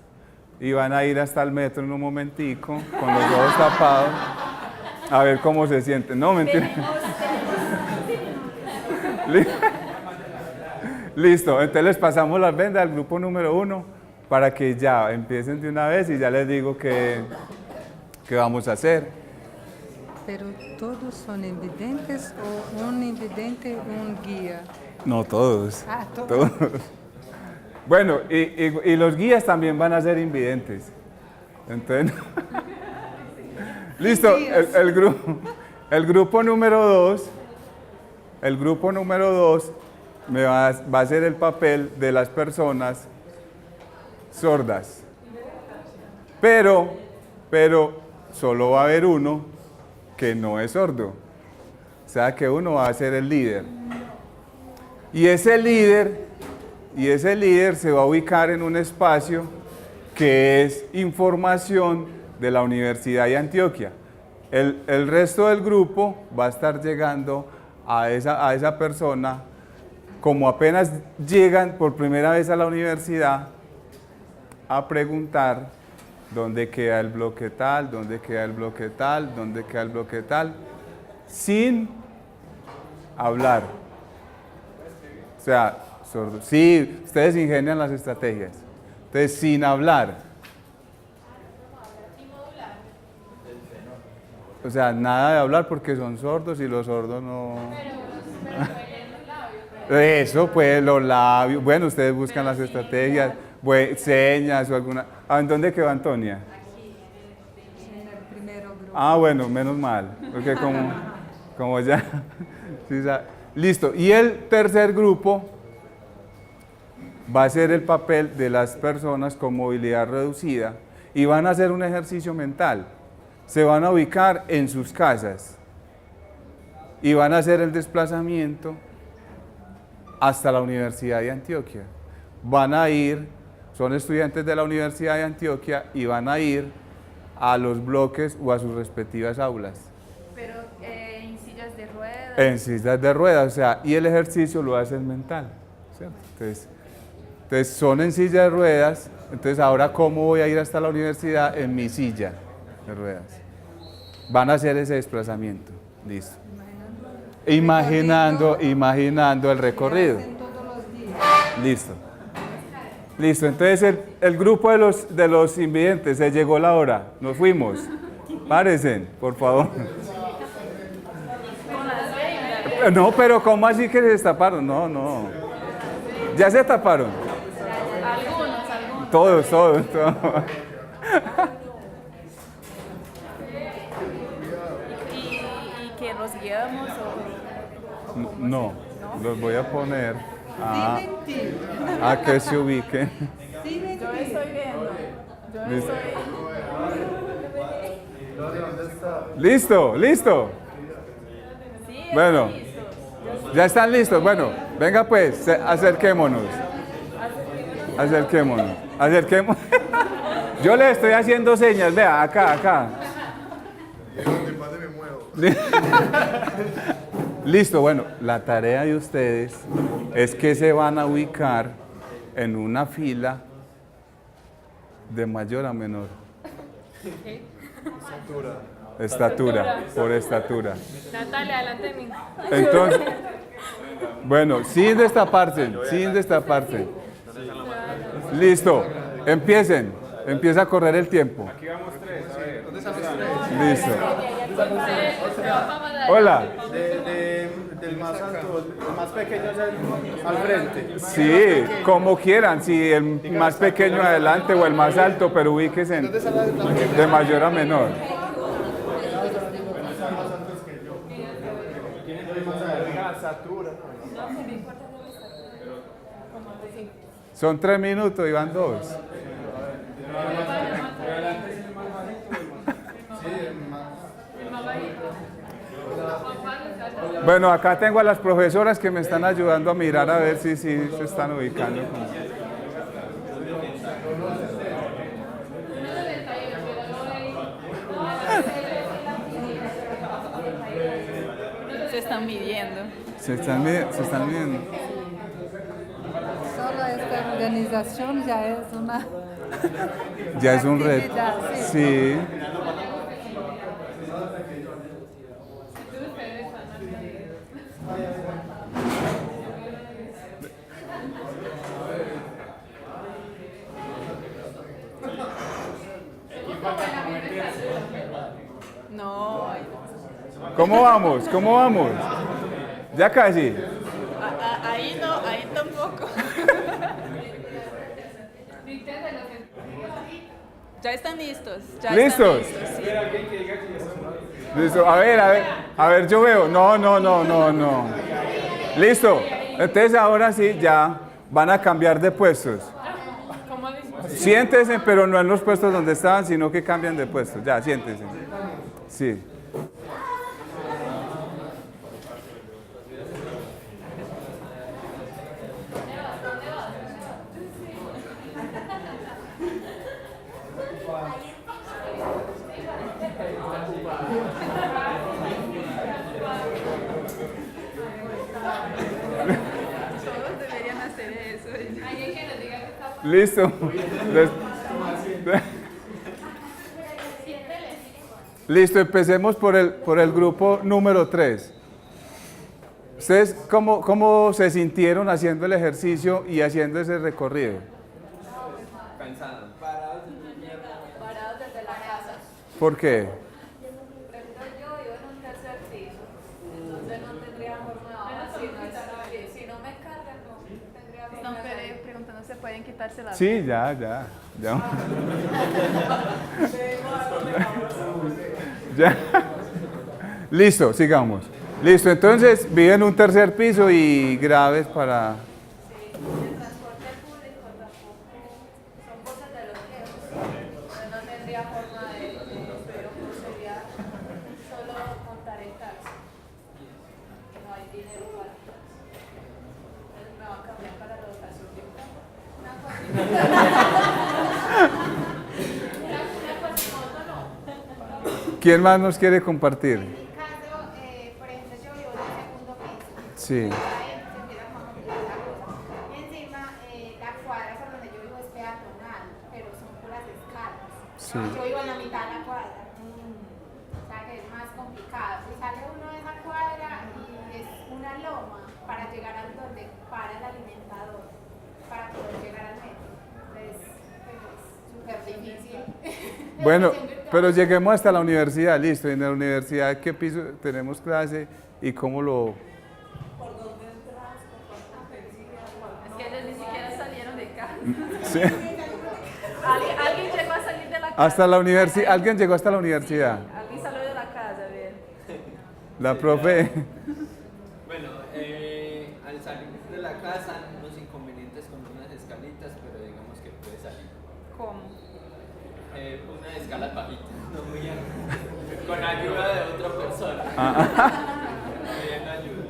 y van a ir hasta el metro en un momentico con los ojos tapados a ver cómo se sienten. No, mentira. Listo, entonces les pasamos las vendas al grupo número 1 para que ya empiecen de una vez y ya les digo qué vamos a hacer. Pero todos son invidentes o un invidente, un guía. No, todos. Ah, todos. Todos. Bueno, y los guías también van a ser invidentes. Entonces, listo, el grupo número 2, va a hacer el papel de las personas sordas. Pero solo va a haber uno que no es sordo. O sea que uno va a ser el líder. Y ese líder se va a ubicar en un espacio que es información de la Universidad de Antioquia. El resto del grupo va a estar llegando a esa persona, como apenas llegan por primera vez a la universidad, a preguntar dónde queda el bloque tal, dónde queda el bloque tal, dónde queda el bloque tal, sin hablar. O sea, sordos. Sí, ustedes ingenian las estrategias. Entonces, sin hablar. O sea, nada de hablar porque son sordos y los sordos no... Eso, pues, los labios. Bueno, ustedes buscan las estrategias, señas o alguna... ¿En dónde quedó Antonia? En el primer grupo. Ah, bueno, menos mal. Porque como ya... sí, listo. Y el tercer grupo va a ser el papel de las personas con movilidad reducida y van a hacer un ejercicio mental. Se van a ubicar en sus casas y van a hacer el desplazamiento hasta la Universidad de Antioquia. Van a ir, son estudiantes de la Universidad de Antioquia y van a ir a los bloques o a sus respectivas aulas. Pero en sillas de ruedas. En sillas de ruedas, o sea, y el ejercicio lo hacen mental, ¿cierto? Entonces son en silla de ruedas, entonces ahora ¿cómo voy a ir hasta la universidad? En mi silla de ruedas. Van a hacer ese desplazamiento, listo. Imaginando el recorrido. Listo. Listo, entonces el grupo de los invidentes, se llegó la hora, nos fuimos. Párense, por favor. No, pero ¿cómo así que se destaparon? No. ¿Ya se taparon? Algunos. Todos. ¿Y que los guiamos o...? No, los voy a poner a que se ubiquen. Yo estoy viendo. Listo. Listo. Sí, Bueno, ya están listos. Bueno, venga pues, acerquémonos. Yo le estoy haciendo señas, vea, acá. Listo, bueno, la tarea de ustedes es que se van a ubicar en una fila de mayor a menor. Estatura, por estatura. Natalia, adelante de mí. Entonces, bueno, sin destaparse. Listo, empieza a correr el tiempo. Aquí vamos 3. ¿Dónde están los 3? Listo. Hola. Del más alto, el más pequeño al frente. Sí, como quieran, si el más pequeño adelante o el más alto, pero ubíquese de mayor a menor. Son 3 minutos y van 2. Bueno, acá tengo a las profesoras que me están ayudando a mirar a ver si se están ubicando. Se están midiendo. Se están midiendo. Solo esta organización ya es una... Ya es un reto. actividad, Sí. ¿Cómo vamos? ¿Cómo vamos? Ya casi. Ahí no, ahí tampoco. Ya están listos. Ya ¿Listos? Están listos, sí. Listo, a ver, yo veo. No. Listo. Entonces ahora sí, ya van a cambiar de puestos. Siéntense, pero no en los puestos donde estaban, sino que cambian de puestos. Ya, siéntense. Sí. Todos deberían hacer eso. Alguien que nos diga que está pasando. Listo. Listo, empecemos por el grupo número 3. ¿Ustedes cómo se sintieron haciendo el ejercicio y haciendo ese recorrido? Cansado. Parados desde la casa. ¿Por qué? Por ejemplo, yo vivo en un tercer piso, entonces no tendría forma de bajar si no me cargan, no tendría forma Están de salir. preguntando si pueden quitarse la Sí, ya. Ya. Listo, sigamos. Listo, entonces viven en un tercer piso y graves para... Sí, el transporte público tampoco, son cosas de los viejos, entonces no tendría forma de pero sería solo montar el taxi, no hay dinero para el taxi, entonces me va a cambiar para la educación de un carro. ¿Quién más nos quiere compartir? En mi caso, por ejemplo, yo vivo en el segundo piso. Sí. Ahí se empieza como a complicar la cosa. Y encima, la cuadra por donde yo vivo es peatonal, pero son puras escalas. Sí. Yo vivo en la mitad de la cuadra. O sea que es más complicado. Y sale uno de esa cuadra y es una loma para llegar a donde para el alimentador, para poder llegar al metro. Entonces, pues, es súper difícil. Bueno, pero lleguemos hasta la universidad, listo. En la universidad, ¿qué piso tenemos clase y cómo lo...? ¿Por dónde entras? ¿Por cuánto te Es que ellos ni siquiera salieron de casa. Sí. Alguien llegó a salir de la casa. Hasta la universidad, alguien llegó hasta la universidad. Alguien salió de la casa, bien. La profe. Bueno, al salir de la casa, unos inconvenientes con unas escalitas, pero digamos que puede salir. ¿Cómo? Una escala bajita, no muy alta, con ayuda de otra persona. Pidiendo ayuda.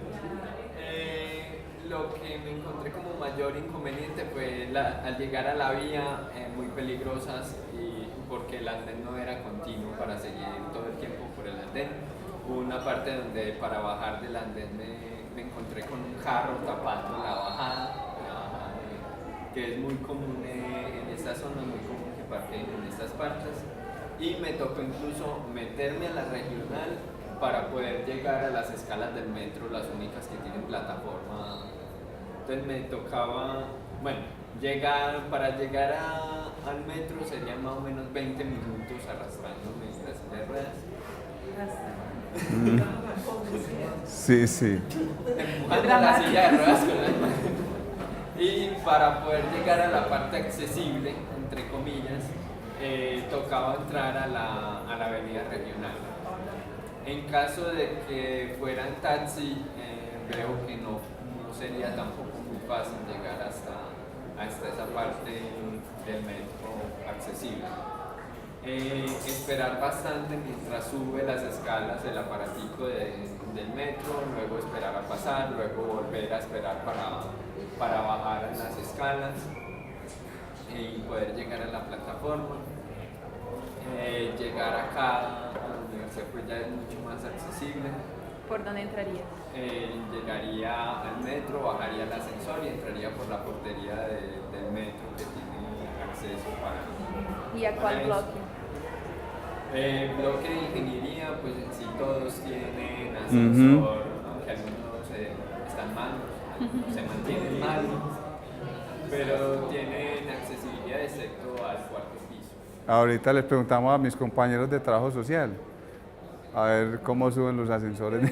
Lo que me encontré como mayor inconveniente fue al llegar a la vía muy peligrosas y porque el andén no era continuo para seguir todo el tiempo por el andén. Hubo una parte donde para bajar del andén me encontré con un carro tapando la bajada, que es muy común en esta zona, muy común que parten en estas partes. Y me tocó incluso meterme a la regional para poder llegar a las escalas del metro, las únicas que tienen plataforma. Entonces me tocaba, bueno, para llegar al metro serían más o menos 20 minutos arrastrándome en las sillas de ruedas. Sí. Empujando la silla de ruedas con las manos. Y para poder llegar a la parte accesible, entre comillas, tocaba entrar a la avenida regional. En caso de que fuera en taxi, veo que no sería tampoco muy fácil llegar hasta esa parte del metro accesible. Esperar bastante mientras sube las escalas del aparatico del metro, luego esperar a pasar, luego volver a esperar para bajar en las escalas y poder llegar a la plataforma. Llegar acá a la universidad pues ya es mucho más accesible. ¿Por dónde entraría? Llegaría al metro, bajaría el ascensor y entraría por la portería del metro que tiene acceso para... ¿Y a cuál bloque? Bloque de ingeniería, pues en sí todos tienen ascensor, aunque algunos están malos, algunos se mantienen malos, pero tienen accesibilidad excepto al cuarto piso. Ahorita les preguntamos a mis compañeros de trabajo social. a ver cómo suben los ascensores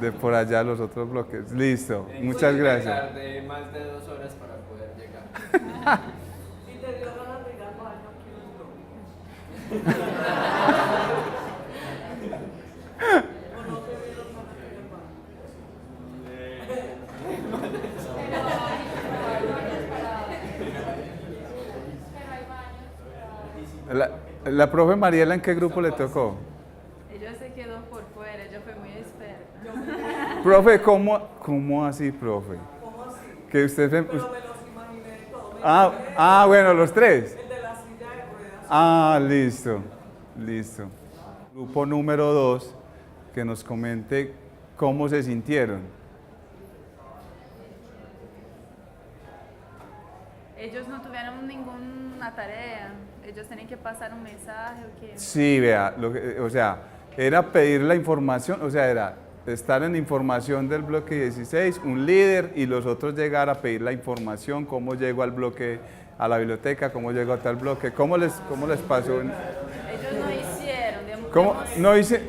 de por allá los otros bloques. Listo, muchas gracias. Tardé más de 2 horas para poder llegar. Y te dio ganas de ir al baño aquí en el bloque. ¿O no te dieron ganas de ir al baño? La profe Mariela, ¿en qué grupo le tocó? Ella se quedó por fuera, ella fue muy experta. Profe, ¿cómo así, profe? ¿Cómo así? Que usted... Pero me los imaginé todos. Me imaginé bueno, los tres. el de la silla de ruedas. Ah, listo, listo. Grupo número 2, que nos comente cómo se sintieron. Ellos no tuvieron ninguna tarea, ellos tienen que pasar un mensaje o qué. Sí, vea, o sea, era pedir la información, o sea, era estar en información del bloque 16, un líder, y los otros llegar a pedir la información, cómo llego al bloque, a la biblioteca, cómo llego a tal bloque, cómo les pasó. Ellos no hicieron, ¿Cómo? No hice.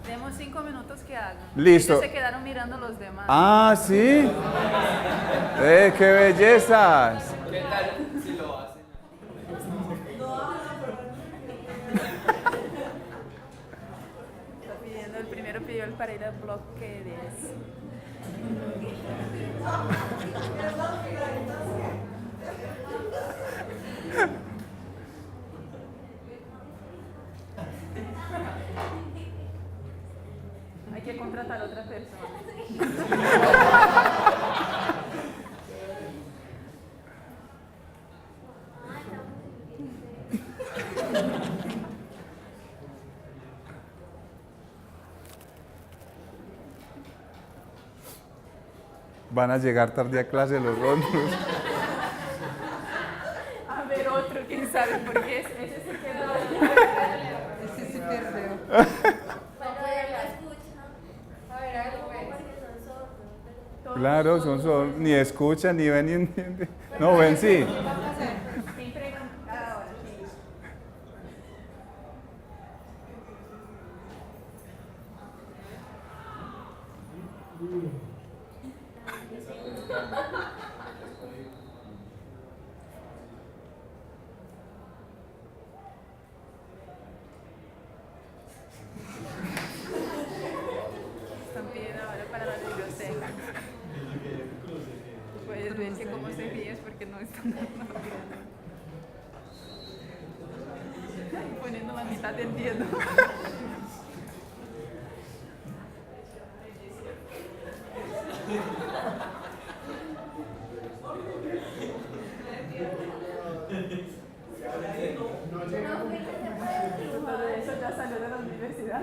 Demos 5 minutos que hagan. Listo. Ellos se quedaron mirando los demás. Ah, sí. ¡Qué bellezas! ¿Qué tal si lo hacen? Está pidiendo, el primero pidió el para ir al bloque 10. Hay que contratar a otra persona. Van a llegar tarde a clase los rondos. A ver otro, quién sabe, porque ese se quedó. Ese se perdió. Bueno, él la escucha. A ver, algo Porque bueno. son sordos. Claro, son ni escuchan, ni ven, ni entienden. No, ven sí. Vamos a hacer. ¿Quién pregunta ahora? ¿Quién? Están pidiendo ahora para la biblioteca. Puedes ver que cómo se ríe es porque no están dando. Poniendo la mitad del dedo. Todo eso ya salió de la universidad.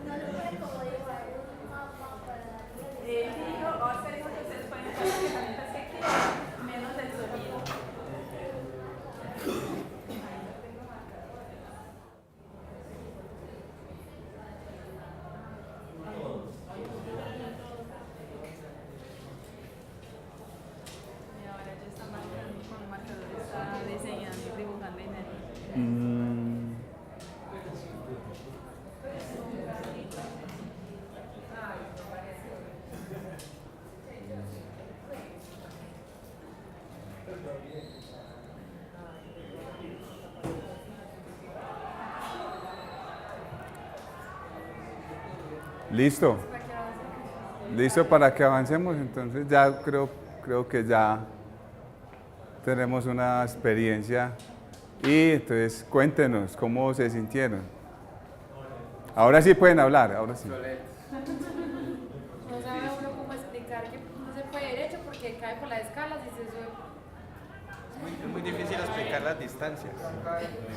No le puede como dibujar un mapa para darle. Digo, Oscar dijo que ustedes pueden usar las herramientas que quieran, menos el sonido. Y ahora ya está marcando con el marcador, está diseñando y dibujando en el... Listo. Listo para que avancemos, entonces ya creo que ya tenemos una experiencia y entonces cuéntenos cómo se sintieron. Ahora sí pueden hablar, ahora sí. No sabe uno cómo explicar que no se puede derecho porque cae por las escalas y se sube. Es muy difícil explicar las distancias.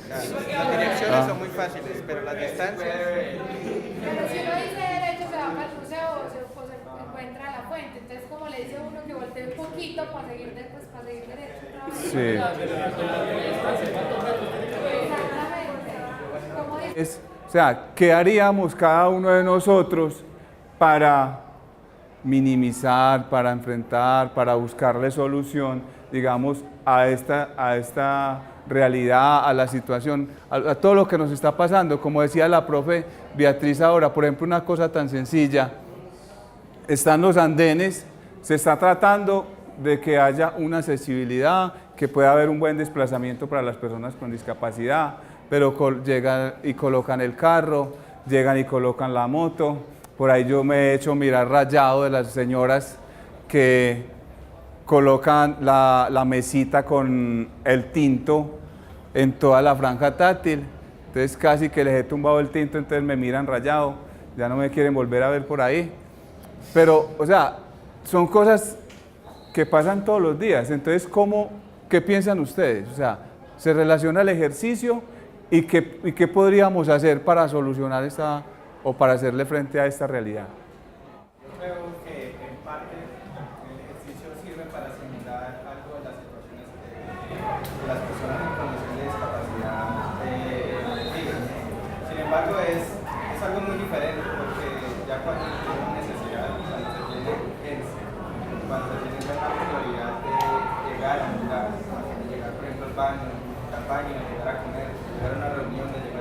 Las direcciones son muy fáciles, pero las distancias... Pero si uno dice derecho se baja al museo o se encuentra a la fuente. Entonces como le dice uno que voltee un poquito para seguir derecho. Sí. Exactamente. ¿Cómo dice? O sea, ¿qué haríamos cada uno de nosotros para minimizar, para enfrentar, para buscarle solución, digamos, a esta realidad, a la situación, a todo lo que nos está pasando. Como decía la profe Beatriz ahora, por ejemplo, una cosa tan sencilla, están los andenes, se está tratando de que haya una accesibilidad, que pueda haber un buen desplazamiento para las personas con discapacidad, pero llegan y colocan el carro, llegan y colocan la moto. Por ahí yo me he hecho mirar rayado de las señoras que colocan la mesita con el tinto en toda la franja táctil, entonces casi que les he tumbado el tinto, entonces me miran rayado, ya no me quieren volver a ver por ahí. Pero, o sea, son cosas que pasan todos los días. Entonces, ¿qué piensan ustedes? O sea, se relaciona el ejercicio y qué podríamos hacer para solucionar o para hacerle frente a esta realidad. Yo creo que en parte el ejercicio sirve para asimilar algo de las situaciones que las personas en condición de discapacidad viven. Sin embargo, es algo muy diferente porque ya cuando se tiene necesidad, cuando se tiene urgencia, cuando se tiene la prioridad de llegar a un lugar, de llegar por ejemplo al baño, llegar a comer, llegar a una reunión, de llegar